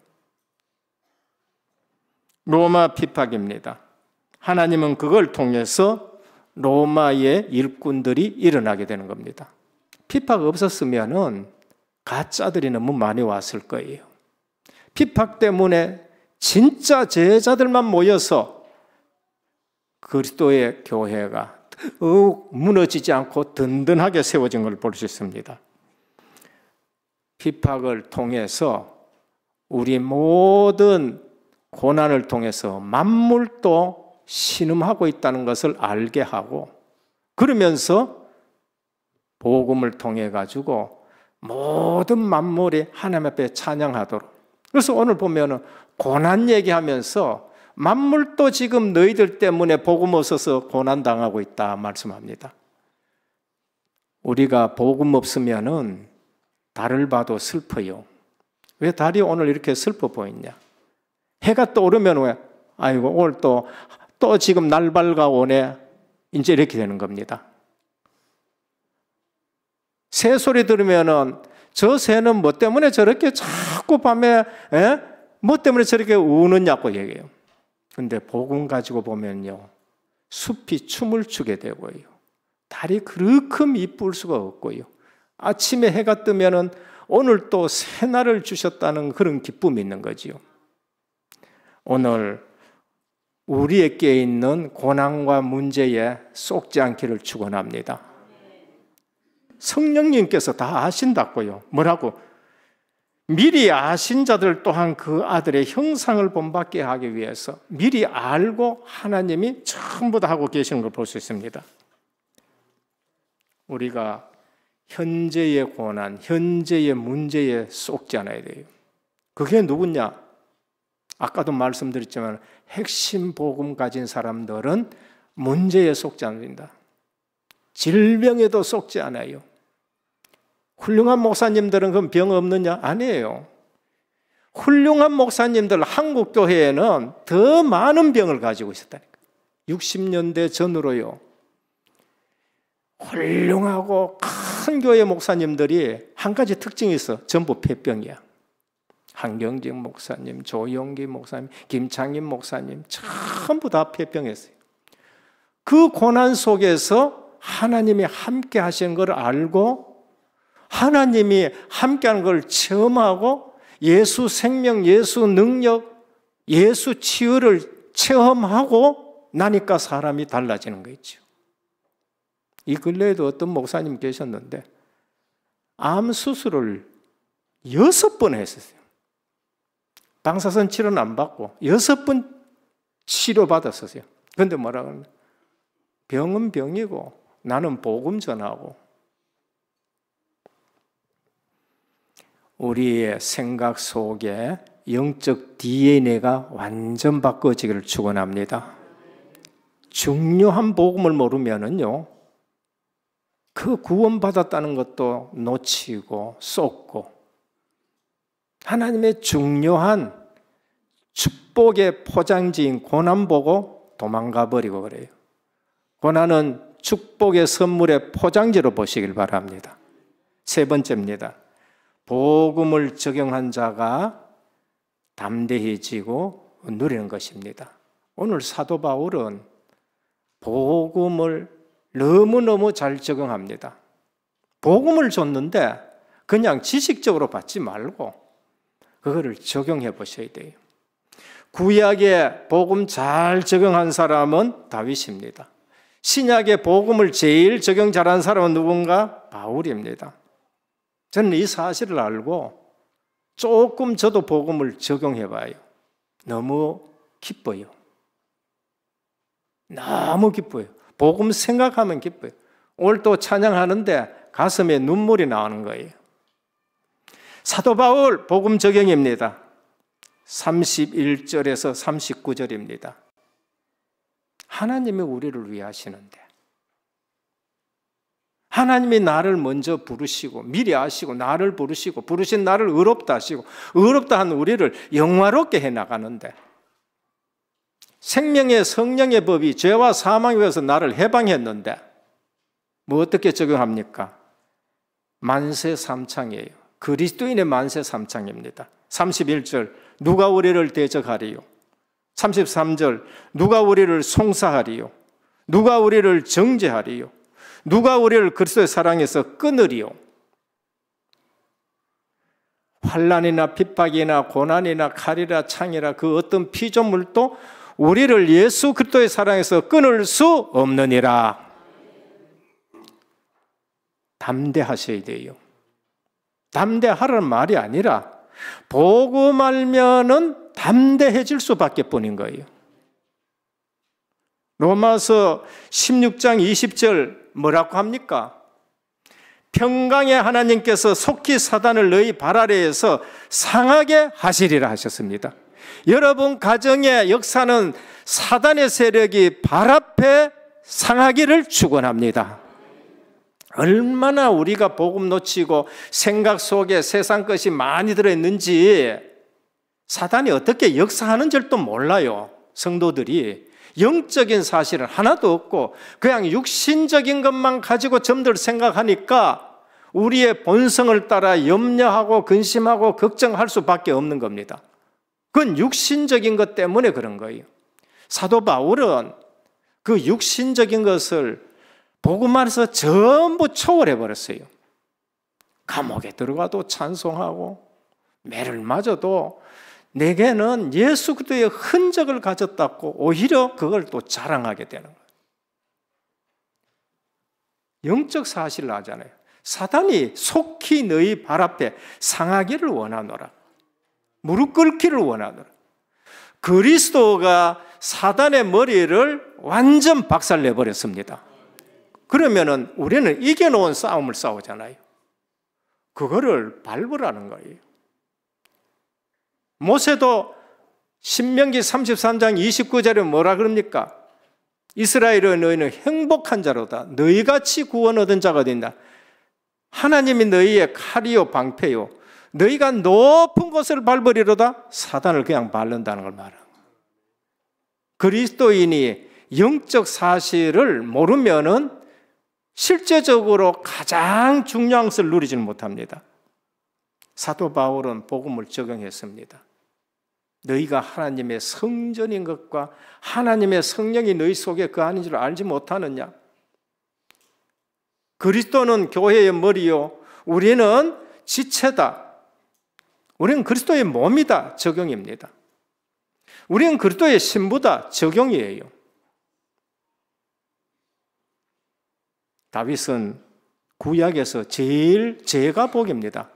D: 로마 핍박입니다. 하나님은 그걸 통해서 로마의 일꾼들이 일어나게 되는 겁니다. 핍박 없었으면은 가짜들이 너무 많이 왔을 거예요. 핍박 때문에 진짜 제자들만 모여서 그리스도의 교회가 무너지지 않고 든든하게 세워진 걸 볼 수 있습니다. 핍박을 통해서 우리 모든 고난을 통해서 만물도 신음하고 있다는 것을 알게 하고 그러면서 복음을 통해 가지고 모든 만물이 하나님 앞에 찬양하도록. 그래서 오늘 보면은 고난 얘기하면서 만물도 지금 너희들 때문에 복음 없어서 고난 당하고 있다 말씀합니다. 우리가 복음 없으면은 달을 봐도 슬퍼요. 왜 달이 오늘 이렇게 슬퍼 보이냐? 해가 떠오르면 왜? 아이고 오늘 또 지금 날 밝아오네. 이제 이렇게 되는 겁니다. 새 소리 들으면은 저 새는 뭐 때문에 저렇게 자꾸 밤에 뭐 때문에 저렇게 우느냐고 얘기해요. 근데 복음 가지고 보면요. 숲이 춤을 추게 되고요. 달이 그렇게 이쁠 수가 없고요. 아침에 해가 뜨면은 오늘 또 새날을 주셨다는 그런 기쁨이 있는 거지요. 오늘 우리에게 있는 고난과 문제에 쏙지 않기를 축원합니다. 성령님께서 다 아신다고요. 뭐라고? 미리 아신 자들 또한 그 아들의 형상을 본받게 하기 위해서 미리 알고 하나님이 전부 다 하고 계시는 걸 볼 수 있습니다. 우리가 현재의 고난, 현재의 문제에 쏙지 않아야 돼요. 그게 누구냐? 아까도 말씀드렸지만 핵심 복음 가진 사람들은 문제에 속지 않는다. 질병에도 속지 않아요. 훌륭한 목사님들은 그럼 병 없느냐? 아니에요. 훌륭한 목사님들 한국 교회에는 더 많은 병을 가지고 있었다니까. 60년대 전으로요. 훌륭하고 큰 교회 목사님들이 한 가지 특징이 있어. 전부 폐병이야. 한경직 목사님, 조용기 목사님, 김창임 목사님 전부 다 폐병했어요. 그 고난 속에서 하나님이 함께 하시는 걸 알고 하나님이 함께하는 걸 체험하고 예수 생명, 예수 능력, 예수 치유를 체험하고 나니까 사람이 달라지는 거 있죠. 이 근래에도 어떤 목사님 계셨는데 암 수술을 6번 했었어요. 방사선 치료는 안 받고 6번 치료받았었어요. 그런데 뭐라 그러냐? 병은 병이고 나는 복음 전하고. 우리의 생각 속에 영적 DNA가 완전 바꿔지기를 축원합니다. 중요한 복음을 모르면은요, 그 구원받았다는 것도 놓치고 쏟고 하나님의 중요한 축복의 포장지인 고난 보고 도망가 버리고 그래요. 고난은 축복의 선물의 포장지로 보시길 바랍니다. 세 번째입니다. 복음을 적용한 자가 담대해지고 누리는 것입니다. 오늘 사도 바울은 복음을 너무너무 잘 적용합니다. 복음을 줬는데 그냥 지식적으로 받지 말고 그거를 적용해 보셔야 돼요. 구약에 복음 잘 적용한 사람은 다윗입니다. 신약에 복음을 제일 적용 잘한 사람은 누군가? 바울입니다. 저는 이 사실을 알고 조금 저도 복음을 적용해 봐요. 너무 기뻐요. 너무 기뻐요. 복음 생각하면 기뻐요. 오늘 또 찬양하는데 가슴에 눈물이 나오는 거예요. 사도 바울 복음 적용입니다. 31절에서 39절입니다. 하나님이 우리를 위해 하시는데 하나님이 나를 먼저 부르시고 미리 아시고 나를 부르시고 부르신 나를 의롭다 하시고 의롭다 한 우리를 영화롭게 해나가는데 생명의 성령의 법이 죄와 사망에 의해서 나를 해방했는데 뭐 어떻게 적용합니까? 만세삼창이에요. 그리스도인의 만세삼창입니다. 31절 누가 우리를 대적하리요? 33절 누가 우리를 송사하리요? 누가 우리를 정죄하리요? 누가 우리를 그리스도의 사랑에서 끊으리요? 환난이나 핍박이나 고난이나 칼이라 창이라 그 어떤 피조물도 우리를 예수 그리스도의 사랑에서 끊을 수 없느니라. 담대하셔야 돼요. 담대하라는 말이 아니라 복음 알면은 담대해질 수밖에 뿐인 거예요. 로마서 16장 20절 뭐라고 합니까? 평강의 하나님께서 속히 사단을 너희 발 아래에서 상하게 하시리라 하셨습니다. 여러분 가정의 역사는 사단의 세력이 발 앞에 상하기를 축원합니다. 얼마나 우리가 복음 놓치고 생각 속에 세상 것이 많이 들어있는지 사단이 어떻게 역사하는 줄도 몰라요. 성도들이 영적인 사실은 하나도 없고 그냥 육신적인 것만 가지고 점들 생각하니까 우리의 본성을 따라 염려하고 근심하고 걱정할 수밖에 없는 겁니다. 그건 육신적인 것 때문에 그런 거예요. 사도 바울은 그 육신적인 것을 복음 안에서 전부 초월해 버렸어요. 감옥에 들어가도 찬송하고 매를 맞아도 내게는 예수 그리스도의 흔적을 가졌다고 오히려 그걸 또 자랑하게 되는 거예요. 영적 사실을 하잖아요. 사단이 속히 너희 발 앞에 상하기를 원하노라. 무릎 꿇기를 원하노라. 그리스도가 사단의 머리를 완전 박살내버렸습니다. 그러면은 우리는 이겨놓은 싸움을 싸우잖아요. 그거를 밟으라는 거예요. 모세도 신명기 33장 29절에 뭐라 그럽니까? 이스라엘의 너희는 행복한 자로다. 너희같이 구원 얻은 자가 된다. 하나님이 너희의 칼이요 방패요. 너희가 높은 곳을 밟으리로다. 사단을 그냥 밟는다는 걸 말합니다. 그리스도인이 영적 사실을 모르면은 실제적으로 가장 중요한 것을 누리지는 못합니다. 사도 바울은 복음을 적용했습니다. 너희가 하나님의 성전인 것과 하나님의 성령이 너희 속에 거하는 줄 알지 못하느냐? 그리스도는 교회의 머리요, 우리는 지체다. 우리는 그리스도의 몸이다. 적용입니다. 우리는 그리스도의 신부다. 적용이에요. 다윗은 구약에서 제가 복입니다.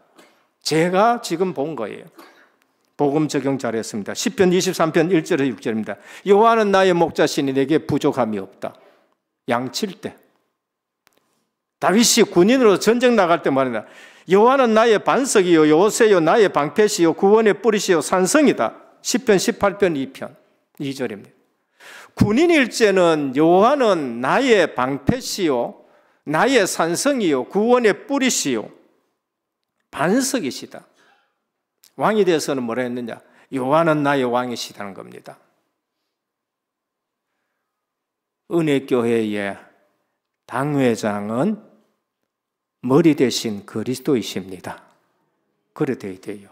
D: 제가 지금 본 거예요. 복음 적용 잘했습니다. 시편 23편 1절에서 6절입니다. 여호와는 나의 목자시니 내게 부족함이 없다. 양칠 때 다윗이 군인으로 전쟁 나갈 때 말이다. 여호와는 나의 반석이요 요새요 나의 방패시요 구원의 뿌리시요 산성이다. 시편 18편 2편 2절입니다. 군인일제는 여호와는 나의 방패시요 나의 산성이요 구원의 뿌리시요 반석이시다. 왕이 되어서는 뭐라 했느냐? 여호와는 나의 왕이시다는 겁니다. 은혜교회의 당회장은 머리 대신 그리스도이십니다. 그래 되어야 돼요.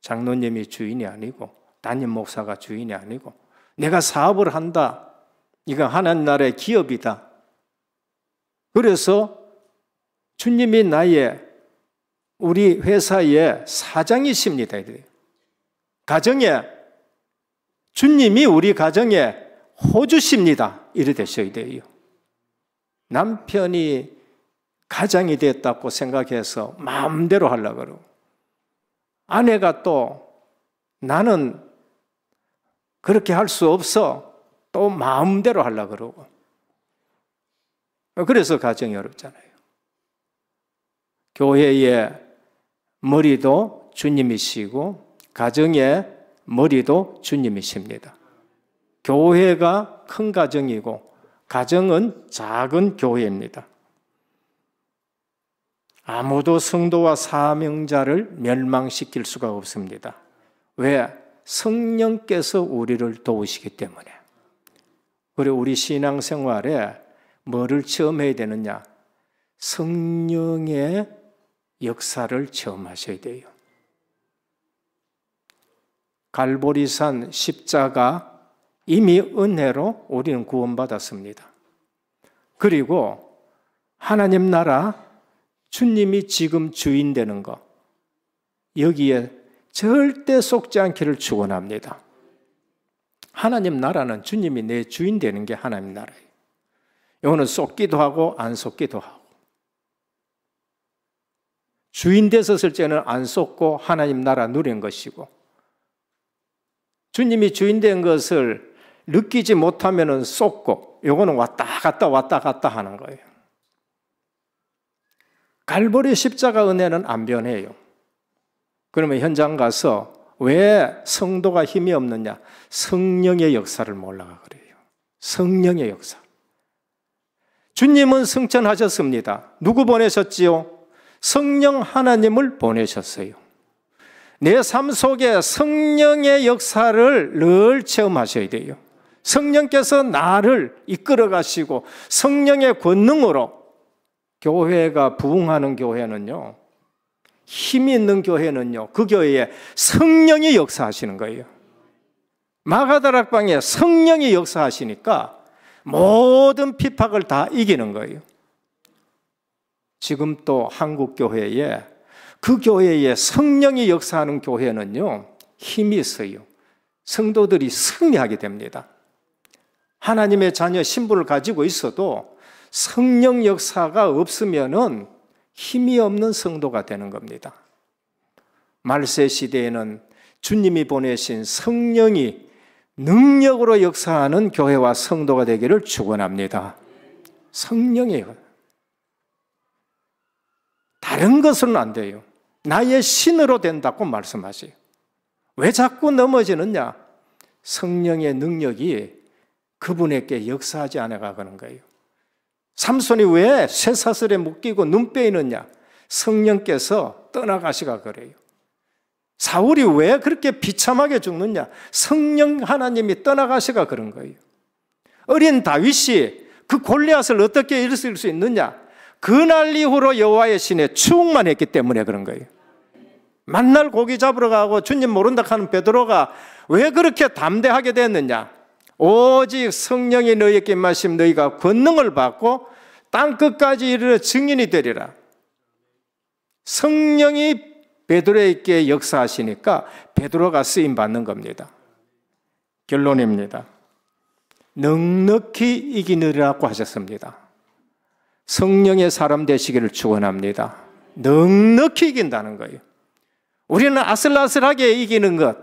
D: 장로님이 주인이 아니고 담임 목사가 주인이 아니고 내가 사업을 한다. 이건 하나님 나라의 기업이다. 그래서 주님이 우리 회사의 사장이십니다. 가정에 주님이 우리 가정에 호주십니다. 이래 되셔야 돼요. 남편이 가장이 됐다고 생각해서 마음대로 하려고 그러고 아내가 또 나는 그렇게 할 수 없어 또 마음대로 하려고 그러고 그래서 가정이 어렵잖아요. 교회의 머리도 주님이시고 가정의 머리도 주님이십니다. 교회가 큰 가정이고 가정은 작은 교회입니다. 아무도 성도와 사명자를 멸망시킬 수가 없습니다. 왜? 성령께서 우리를 도우시기 때문에. 그리고 우리 신앙생활에 뭐를 체험해야 되느냐? 성령의 역사를 체험하셔야 돼요. 갈보리산 십자가 이미 은혜로 우리는 구원받았습니다. 그리고 하나님 나라 주님이 지금 주인 되는 것 여기에 절대 속지 않기를 축원합니다. 하나님 나라는 주님이 내 주인 되는 게 하나님 나라예요. 이거는 속기도 하고 안 속기도 하고 주인 됐었을 때는 안 속고 하나님 나라 누린 것이고 주님이 주인 된 것을 느끼지 못하면 속고 이거는 왔다 갔다 하는 거예요. 갈보리 십자가 은혜는 안 변해요. 그러면 현장 가서 왜 성도가 힘이 없느냐? 성령의 역사를 몰라가 그래요. 성령의 역사. 주님은 승천하셨습니다. 누구 보내셨지요? 성령 하나님을 보내셨어요. 내 삶 속에 성령의 역사를 늘 체험하셔야 돼요. 성령께서 나를 이끌어 가시고 성령의 권능으로 교회가 부흥하는 교회는요, 힘이 있는 교회는요, 그 교회에 성령이 역사하시는 거예요. 마가다락방에 성령이 역사하시니까 모든 핍박을 다 이기는 거예요. 지금 또 한국 교회에 그 교회에 성령이 역사하는 교회는요, 힘이 있어요. 성도들이 승리하게 됩니다. 하나님의 자녀 신분을 가지고 있어도 성령 역사가 없으면은 힘이 없는 성도가 되는 겁니다. 말세 시대에는 주님이 보내신 성령이 능력으로 역사하는 교회와 성도가 되기를 축원합니다. 성령이에요. 다른 것은 안 돼요. 나의 신으로 된다고 말씀하세요. 왜 자꾸 넘어지느냐? 성령의 능력이 그분에게 역사하지 않아가 그런 거예요. 삼손이 왜 쇠사슬에 묶이고 눈 빼이느냐? 성령께서 떠나가시가 그래요. 사울이 왜 그렇게 비참하게 죽느냐? 성령 하나님이 떠나가시가 그런 거예요. 어린 다윗이 그 골리앗을 어떻게 일으킬 수 있느냐? 그날 이후로 여호와의 신에 충만했기 때문에 그런 거예요. 만날 고기 잡으러 가고 주님 모른다 하는 베드로가 왜 그렇게 담대하게 됐느냐? 오직 성령이 너희에게 임하시면 너희가 권능을 받고 땅끝까지 이르러 증인이 되리라. 성령이 베드로에게 역사하시니까 베드로가 쓰임 받는 겁니다. 결론입니다. 넉넉히 이기느라고 하셨습니다. 성령의 사람 되시기를 축원합니다. 넉넉히 이긴다는 거예요. 우리는 아슬아슬하게 이기는 것,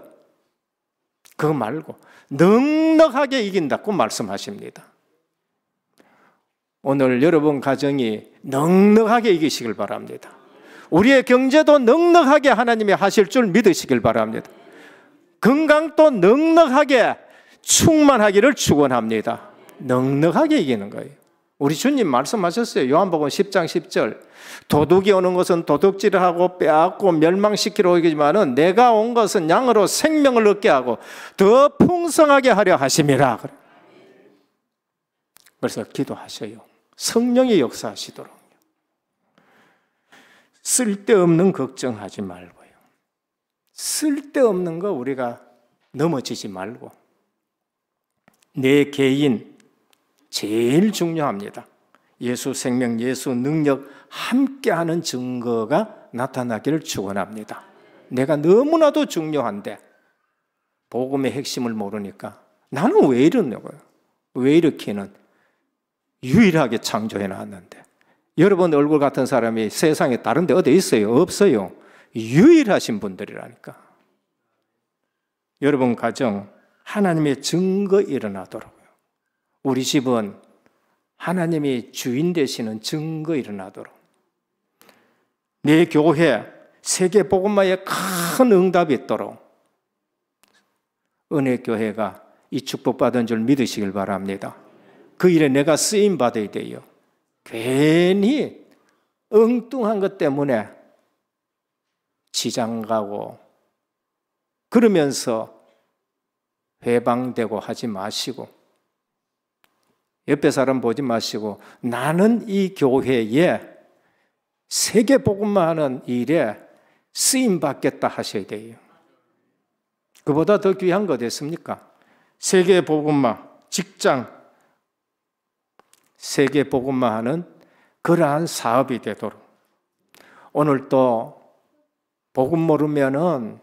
D: 그거 말고 넉넉하게 이긴다고 말씀하십니다. 오늘 여러분 가정이 넉넉하게 이기시길 바랍니다. 우리의 경제도 넉넉하게 하나님이 하실 줄 믿으시길 바랍니다. 건강도 넉넉하게 충만하기를 축원합니다. 넉넉하게 이기는 거예요. 우리 주님 말씀하셨어요. 요한복음 10장 10절. 도둑이 오는 것은 도둑질을 하고 빼앗고 멸망시키러 오기지만은 내가 온 것은 양으로 생명을 얻게 하고 더 풍성하게 하려 하심이라. 그래서 기도하셔요. 성령이 역사하시도록. 쓸데없는 걱정하지 말고요. 쓸데없는 거 우리가 넘어지지 말고 내 개인 제일 중요합니다. 예수 생명, 예수 능력 함께하는 증거가 나타나기를 축원합니다. 내가 너무나도 중요한데 복음의 핵심을 모르니까 나는 왜 이러냐고요. 왜 이렇게는 유일하게 창조해 놨는데 여러분 얼굴 같은 사람이 세상에 다른 데 어디 있어요? 없어요. 유일하신 분들이라니까. 여러분 가정 하나님의 증거 일어나도록요. 우리 집은 하나님이 주인 되시는 증거 일어나도록. 내 교회 세계 복음화에 큰 응답이 있도록 은혜교회가 이 축복받은 줄 믿으시길 바랍니다. 그 일에 내가 쓰임 받아야 돼요. 괜히 엉뚱한 것 때문에 지장 가고 그러면서 회방되고 하지 마시고 옆에 사람 보지 마시고 나는 이 교회에 세계 복음만 하는 일에 쓰임 받겠다 하셔야 돼요. 그보다 더 귀한 거 됐습니까? 세계 복음만 직장 세계 복음만 하는 그러한 사업이 되도록. 오늘 또 복음 모르면은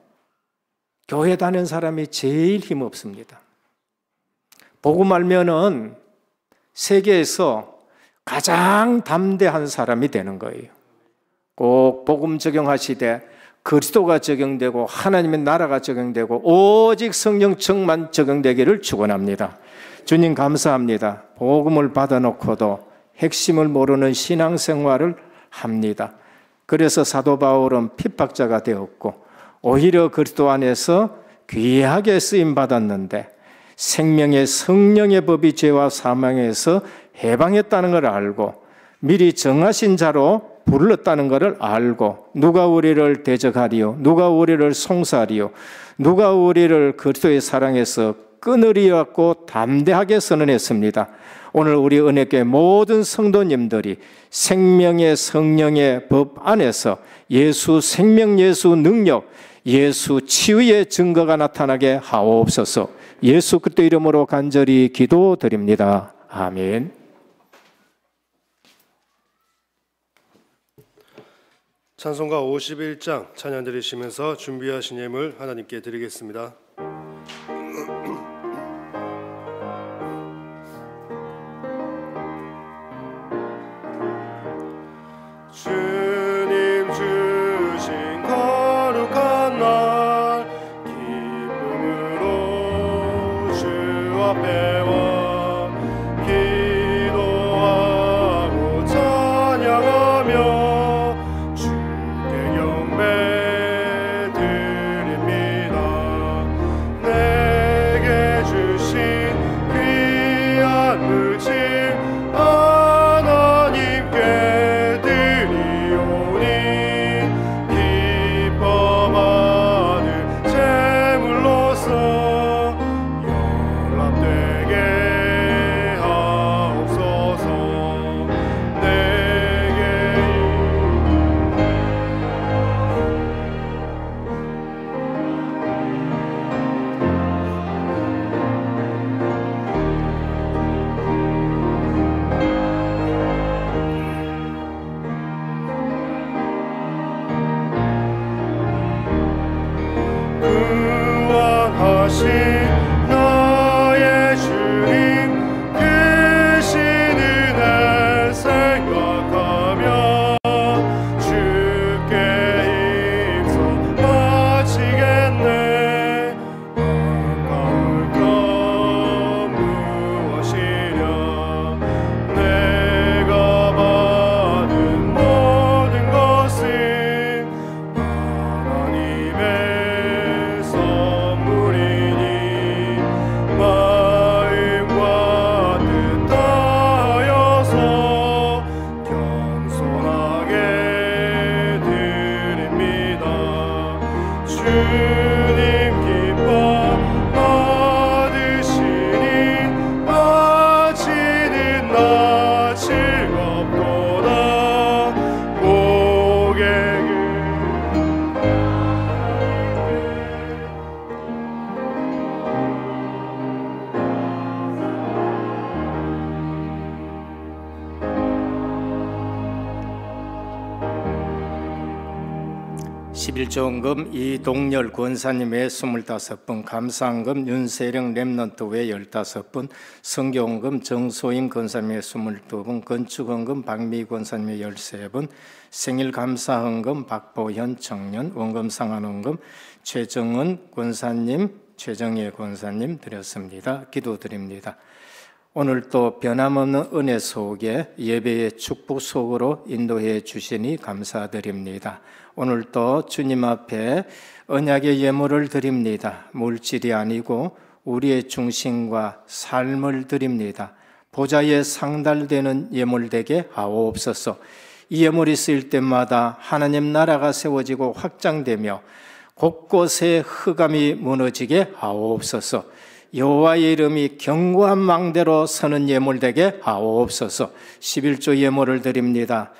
D: 교회 다니는 사람이 제일 힘없습니다. 복음 알면은 세계에서 가장 담대한 사람이 되는 거예요. 꼭 복음 적용하시되 그리스도가 적용되고 하나님의 나라가 적용되고 오직 성령 충만 적용되기를 축원합니다. 주님 감사합니다. 복음을 받아놓고도 핵심을 모르는 신앙생활을 합니다. 그래서 사도 바울은 핍박자가 되었고 오히려 그리스도 안에서 귀하게 쓰임받았는데 생명의 성령의 법이 죄와 사망에서 해방했다는 걸 알고 미리 정하신 자로 불렀다는 것을 알고 누가 우리를 대적하리요 누가 우리를 송사하리요 누가 우리를 그리스도의 사랑에서 끊으리였고 담대하게 선언했습니다. 오늘 우리 은혜교회 모든 성도님들이 생명의 성령의 법 안에서 예수 생명 예수 능력 예수 치유의 증거가 나타나게 하옵소서. 예수 그리스도 이름으로 간절히 기도드립니다. 아멘.
B: 찬송가 51장 찬양 드리시면서 준비하신 예물 하나님께 드리겠습니다. 주님 주신 거룩한 날 기쁨으로 주 앞에 와 기도하고 찬양하며 주께 경배 드립니다.
D: 11조원금 이동열 권사님 외 25분, 감사원금 윤세령 렘넌트 외 15분, 성교원금 정소임 권사님 외 22분, 건축원금 박미 권사님 외 13분, 생일감사헌금 박보현 청년, 원금상환원금 최정은 권사님, 최정예 권사님 드렸습니다. 기도드립니다. 오늘 또 변함없는 은혜 속에 예배의 축복 속으로 인도해 주시니 감사드립니다. 오늘 또 주님 앞에 언약의 예물을 드립니다. 물질이 아니고 우리의 중심과 삶을 드립니다. 보좌에 상달되는 예물 되게 하옵소서. 이 예물이 쓰일 때마다 하나님 나라가 세워지고 확장되며 곳곳에 흑암이 무너지게 하옵소서. 여호와의 이름이 견고한 망대로 서는 예물 되게 하옵소서. 11조 예물을 드립니다.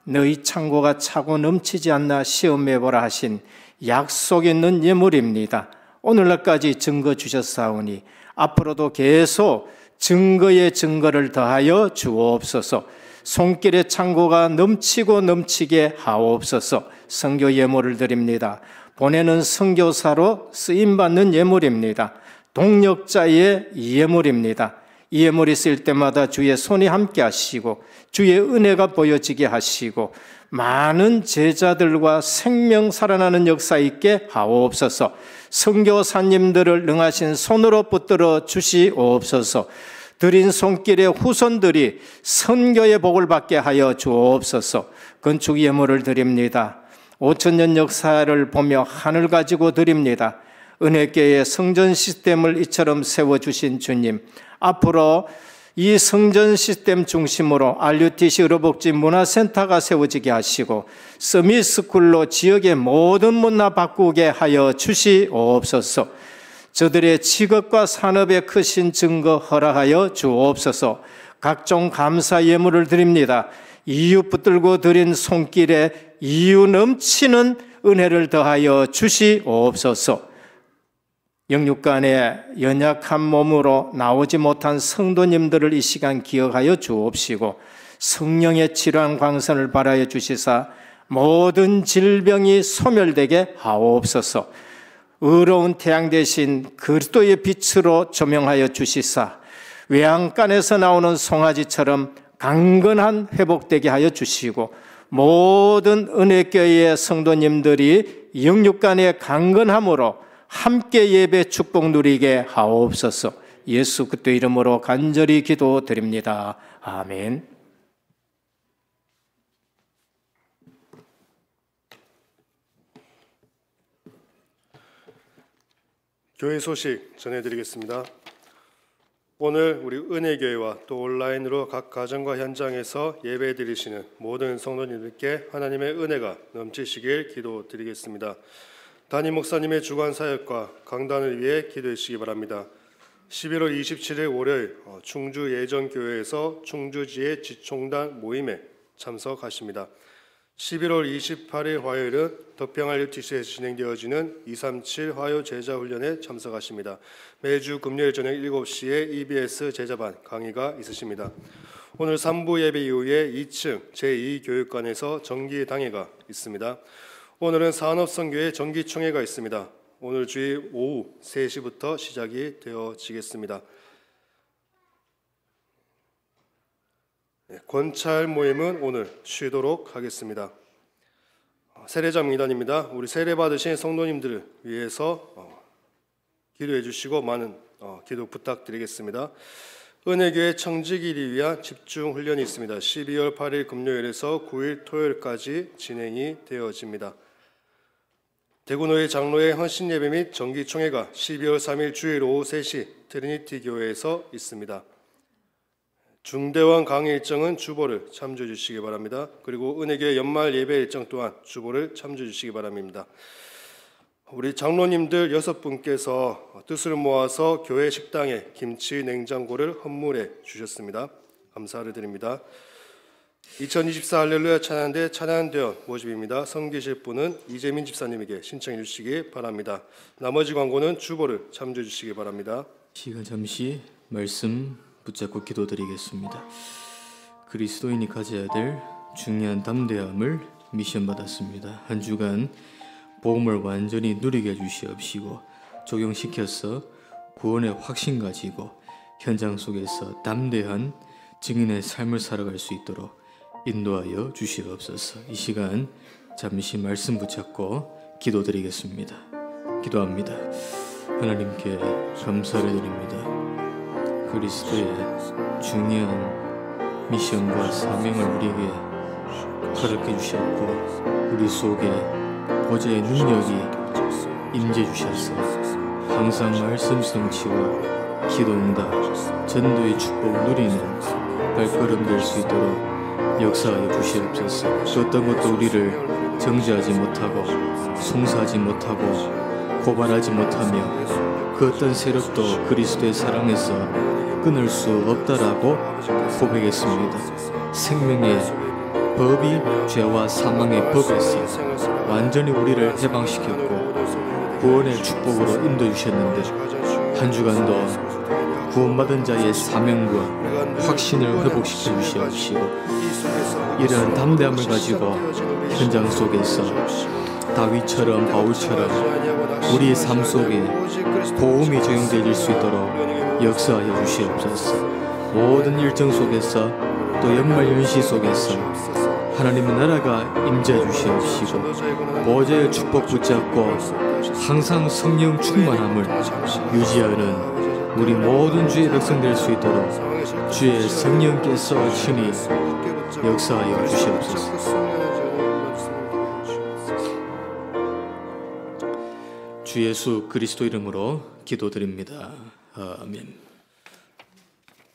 D: 너희 창고가 차고 넘치지 않나 시험해 보라 하신 약속 있는 예물입니다. 오늘날까지 증거 주셨사오니 앞으로도 계속 증거에 증거를 더하여 주옵소서. 손길의 창고가 넘치고 넘치게 하옵소서. 선교 예물을 드립니다. 보내는 선교사로 쓰임받는 예물입니다. 동력자의 예물입니다. 이 예물이 쓸 때마다 주의 손이 함께 하시고 주의 은혜가 보여지게 하시고 많은 제자들과 생명 살아나는 역사 있게 하옵소서. 선교사님들을 능하신 손으로 붙들어 주시옵소서. 드린 손길의 후손들이 선교의 복을 받게 하여 주옵소서. 건축 예물을 드립니다. 5,000년 역사를 보며 하늘 가지고 드립니다. 은혜교회의 성전 시스템을 이처럼 세워주신 주님, 앞으로 이 성전 시스템 중심으로 RUTC 의료복지 문화센터가 세워지게 하시고 서밋스쿨로 지역의 모든 문화 바꾸게 하여 주시옵소서. 저들의 직업과 산업에 크신 증거 허락하여 주옵소서. 각종 감사 예물을 드립니다. 이유 붙들고 드린 손길에 이유 넘치는 은혜를 더하여 주시옵소서. 영육간에 연약한 몸으로 나오지 못한 성도님들을 이 시간 기억하여 주옵시고 성령의 질환 광선을 발하여 주시사 모든 질병이 소멸되게 하옵소서. 의로운 태양 대신 그리스도의 빛으로 조명하여 주시사 외양간에서 나오는 송아지처럼 강건한 회복되게 하여 주시고 모든 은혜교회의 성도님들이 영육간의 강건함으로 함께 예배 축복 누리게 하옵소서. 예수 그리스도 이름으로 간절히 기도드립니다. 아멘.
B: 교회 소식 전해드리겠습니다. 오늘 우리 은혜교회와 또 온라인으로 각 가정과 현장에서 예배 드리시는 모든 성도님들께 하나님의 은혜가 넘치시길 기도드리겠습니다. 담임 목사님의 주간 사역과 강단을 위해 기도해 주시기 바랍니다. 11월 27일 월요일 충주 예전교회에서 충주지의 지총단 모임에 참석하십니다. 11월 28일 화요일은 덕평 RUTC에서 진행되어지는 237 화요 제자훈련에 참석하십니다. 매주 금요일 저녁 7시에 EBS 제자반 강의가 있으십니다. 오늘 3부 예배 이후에 2층 제2교육관에서 정기당회가 있습니다. 오늘은 산업선교회 정기총회가 있습니다. 오늘 주일 오후 3시부터 시작이 되어지겠습니다. 권찰 모임은 오늘 쉬도록 하겠습니다. 세례자 명단입니다. 우리 세례 받으신 성도님들을 위해서 기도해 주시고 많은 기도 부탁드리겠습니다. 은혜교회 청지기를 위한 집중훈련이 있습니다. 12월 8일 금요일에서 9일 토요일까지 진행이 되어집니다. 대구노회 장로회 헌신예배 및 정기총회가 12월 3일 주일 오후 3시 트리니티 교회에서 있습니다. 중대원 강의 일정은 주보를 참조해 주시기 바랍니다. 그리고 은혜교회 연말 예배 일정 또한 주보를 참조해 주시기 바랍니다. 우리 장로님들 6분께서 뜻을 모아서 교회 식당에 김치 냉장고를 헌물해 주셨습니다. 감사를 드립니다. 2024 할렐루야 찬양대 찬양대원 모집입니다. 섬기실 분은 이재민 집사님에게 신청해 주시기 바랍니다. 나머지 광고는 주보를 참조해 주시기 바랍니다.
A: 시간 잠시 말씀 붙잡고 기도드리겠습니다. 그리스도인이 가져야 될 중요한 담대함을 미션 받았습니다. 한 주간 복음을 완전히 누리게 해주시옵시고 적용시켜서 구원의 확신 가지고 현장 속에서 담대한 증인의 삶을 살아갈 수 있도록 인도하여 주시옵소서. 이 시간 잠시 말씀 붙잡고 기도드리겠습니다. 기도합니다. 하나님께 감사를 드립니다. 그리스도의 중요한 미션과 사명을 우리에게 가르쳐 주셨고 우리 속에 보좌의 능력이 임재 주셔서 항상 말씀 성취와 기도응답, 전도의 축복을 누리는 발걸음 될 수 있도록 역사하여 주시옵소서. 그 어떤 것도 우리를 정죄하지 못하고 송사하지 못하고 고발하지 못하며 그 어떤 세력도 그리스도의 사랑에서 끊을 수 없다라고 고백했습니다. 생명의 법이 죄와 사망의 법에서 완전히 우리를 해방시켰고 구원의 축복으로 인도해 주셨는데 한 주간도 구원받은 자의 사명과 확신을 회복시켜 주시옵시고 이런 담대함을 가지고 현장 속에서 다윗처럼 바울처럼 우리의 삶 속에 복음이 적용되어질 수 있도록 역사하여 주시옵소서. 모든 일정 속에서 또 연말 연시 속에서 하나님의 나라가 임재해 주시옵시고 보좌의 축복 붙잡고 항상 성령 충만함을 유지하는 우리 모든 주의 백성 될 수 있도록 주의 성령께서 친히 역사하여 주시옵소서. 주 예수 그리스도 이름으로 기도드립니다. 아멘.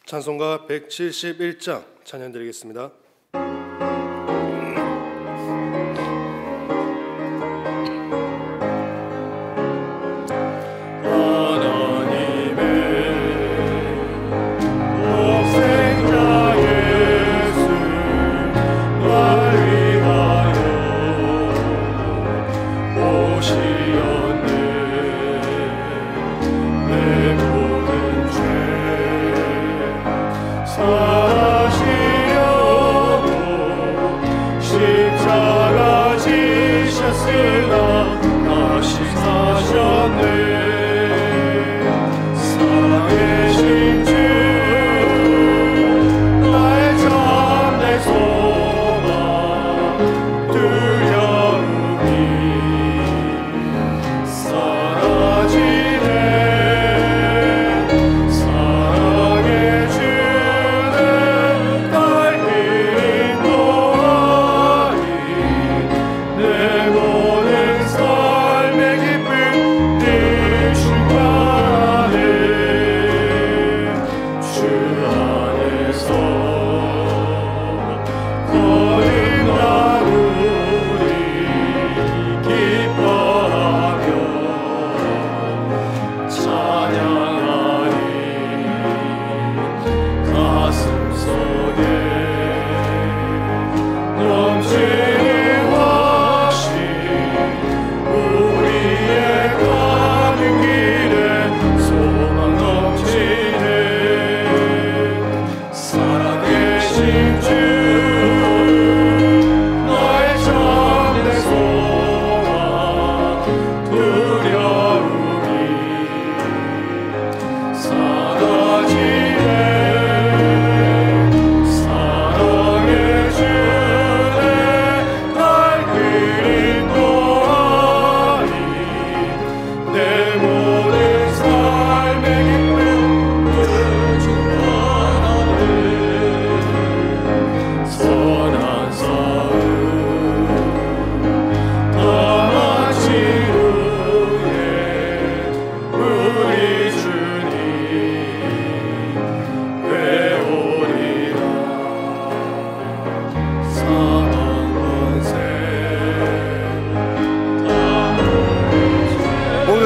B: 찬송가 171장 찬양 드리겠습니다.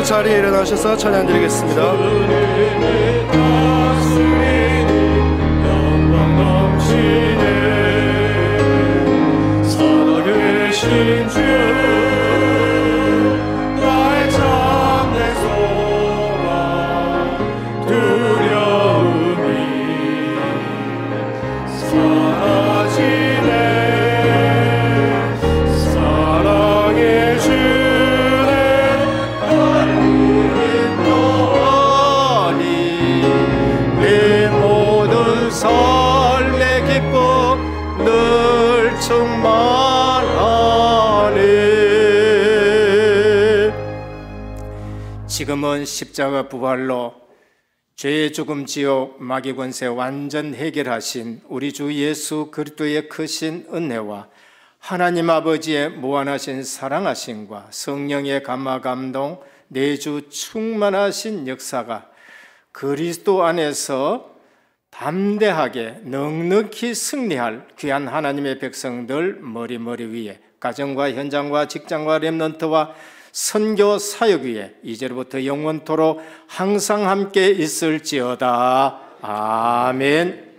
B: 자리에 일어나셔서 찬양 드리겠습니다. 영광 넘치네 살아계신 주 나의 참된 소망 두려움이 사라지네 사랑의 주
D: 충만하네. 지금은 십자가 부활로 죄의 죽음, 지옥, 마귀 권세 완전 해결하신 우리 주 예수 그리스도의 크신 은혜와 하나님 아버지의 무한하신 사랑하심과 성령의 감화 감동, 내주 충만하신 역사가 그리스도 안에서 담대하게 넉넉히 승리할 귀한 하나님의 백성들 머리 위에, 가정과 현장과 직장과 렘넌트와 선교 사역 위에 이제로부터 영원토록 항상 함께 있을지어다. 아멘.